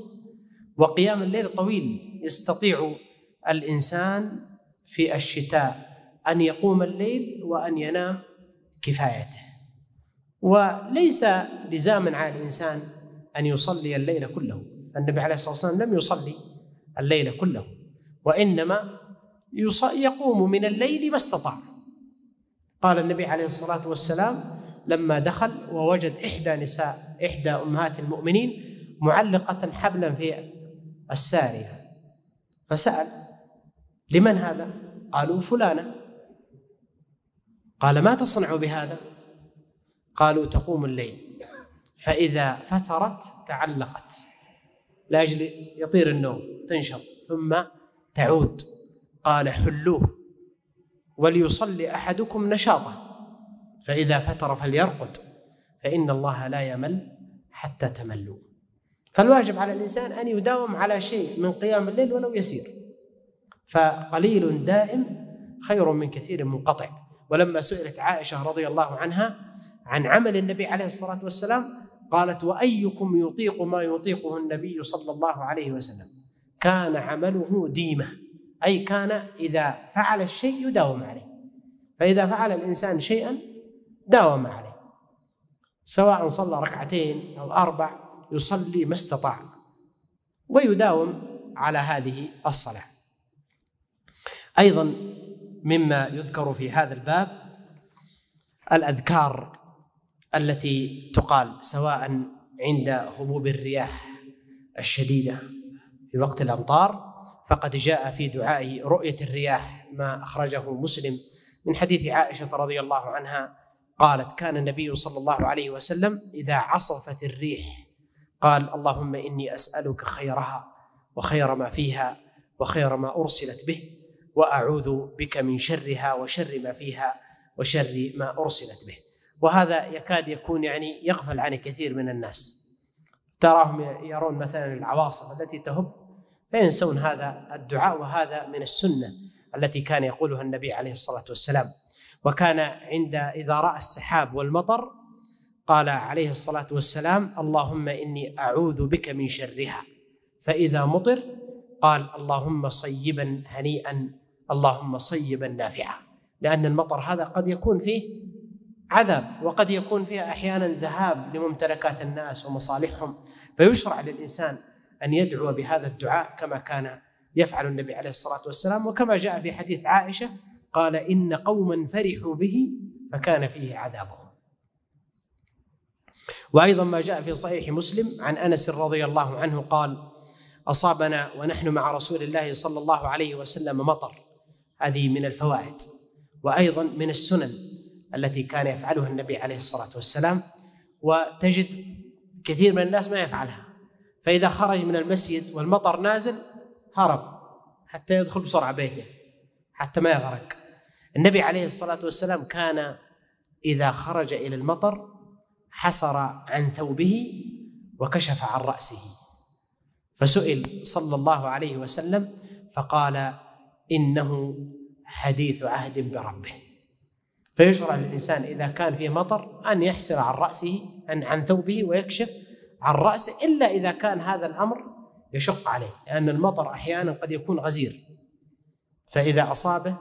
وقيام الليل طويل، يستطيع الإنسان في الشتاء أن يقوم الليل وأن ينام كفايته، وليس لزاما على الإنسان أن يصلي الليل كله. النبي عليه الصلاة والسلام لم يصلي الليل كله، وإنما يقوم من الليل ما استطاع. قال النبي عليه الصلاة والسلام لما دخل ووجد إحدى أمهات المؤمنين معلقة حبلا في السارية، فسأل: لمن هذا؟ قالوا: فلانة. قال: ما تصنع بهذا؟ قالوا: تقوم الليل، فإذا فترت تعلقت لأجل يطير النوم، تنشط ثم تعود. قال: حلوه وليصلي أحدكم نشاطه، فإذا فتر فليرقد، فإن الله لا يمل حتى تملوا. فالواجب على الإنسان أن يداوم على شيء من قيام الليل ولو يسير، فقليل دائم خير من كثير منقطع. ولما سئلت عائشة رضي الله عنها عن عمل النبي عليه الصلاة والسلام قالت: وأيكم يطيق ما يطيقه النبي صلى الله عليه وسلم؟ كان عمله ديمة، أي كان إذا فعل الشيء يداوم عليه. فإذا فعل الإنسان شيئا داوم عليه، سواء صلى ركعتين أو 4، يصلي ما استطاع ويداوم على هذه الصلاة. أيضا مما يذكر في هذا الباب الأذكار التي تقال سواء عند هبوب الرياح الشديدة في وقت الأمطار، فقد جاء في دعاء رؤية الرياح ما أخرجه مسلم من حديث عائشة رضي الله عنها قالت: كان النبي صلى الله عليه وسلم إذا عصفت الريح قال: اللهم إني أسألك خيرها وخير ما فيها وخير ما أرسلت به، وأعوذ بك من شرها وشر ما فيها وشر ما أرسلت به. وهذا يكاد يكون يعني يغفل عن كثير من الناس، تراهم يرون مثلا العواصف التي تهب فينسون هذا الدعاء، وهذا من السنة التي كان يقولها النبي عليه الصلاة والسلام. وكان إذا رأى السحاب والمطر قال عليه الصلاة والسلام: اللهم إني أعوذ بك من شرها. فإذا مطر قال: اللهم صيبا هنيئا، اللهم صيبا نافعا. لأن المطر هذا قد يكون فيه عذاب، وقد يكون فيها أحيانا ذهاب لممتلكات الناس ومصالحهم، فيشرع للإنسان أن يدعو بهذا الدعاء كما كان يفعل النبي عليه الصلاة والسلام. وكما جاء في حديث عائشة قال: إن قوما فرحوا به فكان فيه عذابهم. وأيضا ما جاء في صحيح مسلم عن أنس رضي الله عنه قال: أصابنا ونحن مع رسول الله صلى الله عليه وسلم مطر. هذه من الفوائد، وأيضا من السنن التي كان يفعلها النبي عليه الصلاة والسلام، وتجد كثير من الناس ما يفعلها. فإذا خرج من المسجد والمطر نازل هرب حتى يدخل بسرعة بيته حتى ما يغرق. النبي عليه الصلاة والسلام كان إذا خرج إلى المطر حسر عن ثوبه وكشف عن رأسه، فسئل صلى الله عليه وسلم فقال: إنه حديث عهد بربه. فيشرع للإنسان إذا كان فيه مطر أن يحسر عن رأسه عن ثوبه ويكشف عن رأسه، إلا إذا كان هذا الأمر يشق عليه، لأن المطر أحيانا قد يكون غزير، فإذا أصابه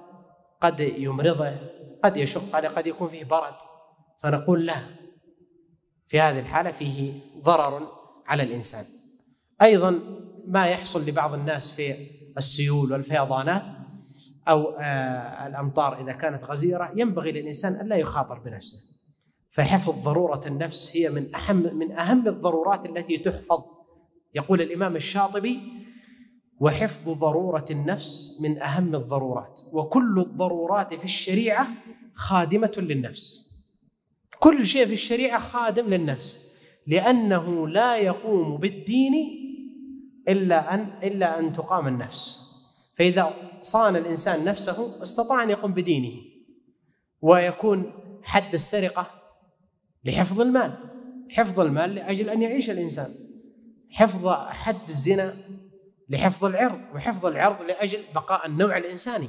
قد يمرضه، قد يشق عليه، قد يكون فيه برد، فنقول له في هذه الحالة فيه ضرر على الإنسان. أيضا ما يحصل لبعض الناس في السيول والفيضانات أو الأمطار إذا كانت غزيرة، ينبغي للإنسان أن لا يخاطر بنفسه، فحفظ ضرورة النفس هي من أهم الضرورات التي تحفظ. يقول الإمام الشاطبي: وحفظ ضرورة النفس من أهم الضرورات، وكل الضرورات في الشريعة خادمة للنفس. كل شيء في الشريعة خادم للنفس، لأنه لا يقوم بالدين إلا أن تقام النفس. فإذا صان الإنسان نفسه استطاع أن يقوم بدينه. ويكون حد السرقة لحفظ المال، حفظ المال لأجل أن يعيش الإنسان. حفظ حد الزنا لحفظ العرض، وحفظ العرض لأجل بقاء النوع الإنساني.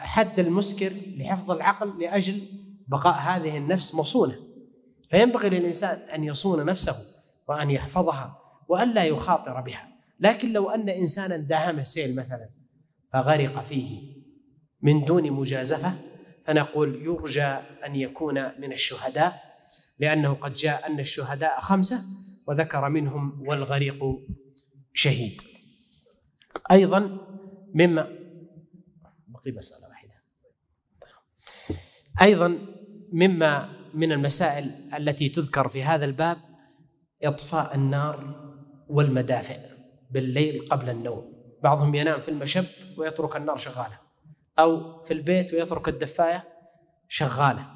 حد المسكر لحفظ العقل لأجل بقاء هذه النفس مصونة. فينبغي للإنسان أن يصون نفسه وأن يحفظها وأن لا يخاطر بها. لكن لو أن إنسانا داهمه سيل مثلا فغرق فيه من دون مجازفة، فنقول يرجى أن يكون من الشهداء، لأنه قد جاء أن الشهداء 5 وذكر منهم والغريق شهيد. أيضا مما بقي مسألة واحدة، أيضا من المسائل التي تذكر في هذا الباب إطفاء النار والمدافع بالليل قبل النوم. بعضهم ينام في المشب ويترك النار شغالة، أو في البيت ويترك الدفاية شغالة،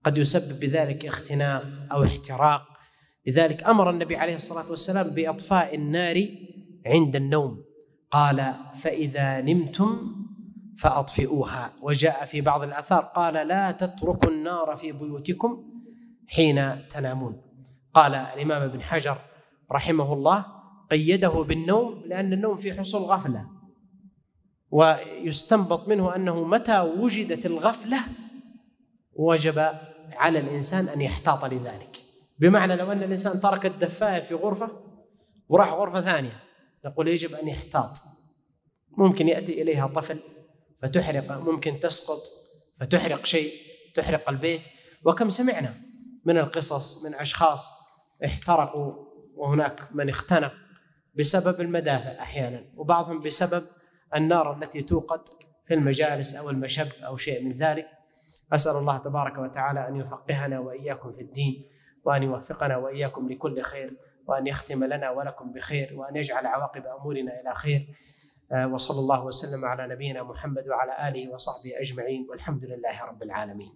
قد يسبب بذلك اختناق أو احتراق. لذلك أمر النبي عليه الصلاة والسلام بإطفاء النار عند النوم، قال: فإذا نمتم فأطفئوها. وجاء في بعض الآثار قال: لا تتركوا النار في بيوتكم حين تنامون. قال الإمام ابن حجر رحمه الله: قيده بالنوم لأن النوم في حصول غفلة، ويستنبط منه أنه متى وجدت الغفلة وجب على الإنسان أن يحتاط لذلك. بمعنى لو أن الإنسان ترك الدفاية في غرفة وراح غرفة ثانية، نقول يجب أن يحتاط. ممكن يأتي إليها طفل فتحرق، ممكن تسقط فتحرق شيء، تحرق البيت. وكم سمعنا من القصص من أشخاص احترقوا وهناك من اختنق بسبب المدافع أحيانا، وبعضهم بسبب النار التي توقد في المجالس أو المشب أو شيء من ذلك. أسأل الله تبارك وتعالى أن يفقهنا وإياكم في الدين، وأن يوفقنا وإياكم لكل خير، وأن يختم لنا ولكم بخير، وأن يجعل عواقب أمورنا إلى خير. وصلى الله وسلم على نبينا محمد وعلى آله وصحبه أجمعين، والحمد لله رب العالمين.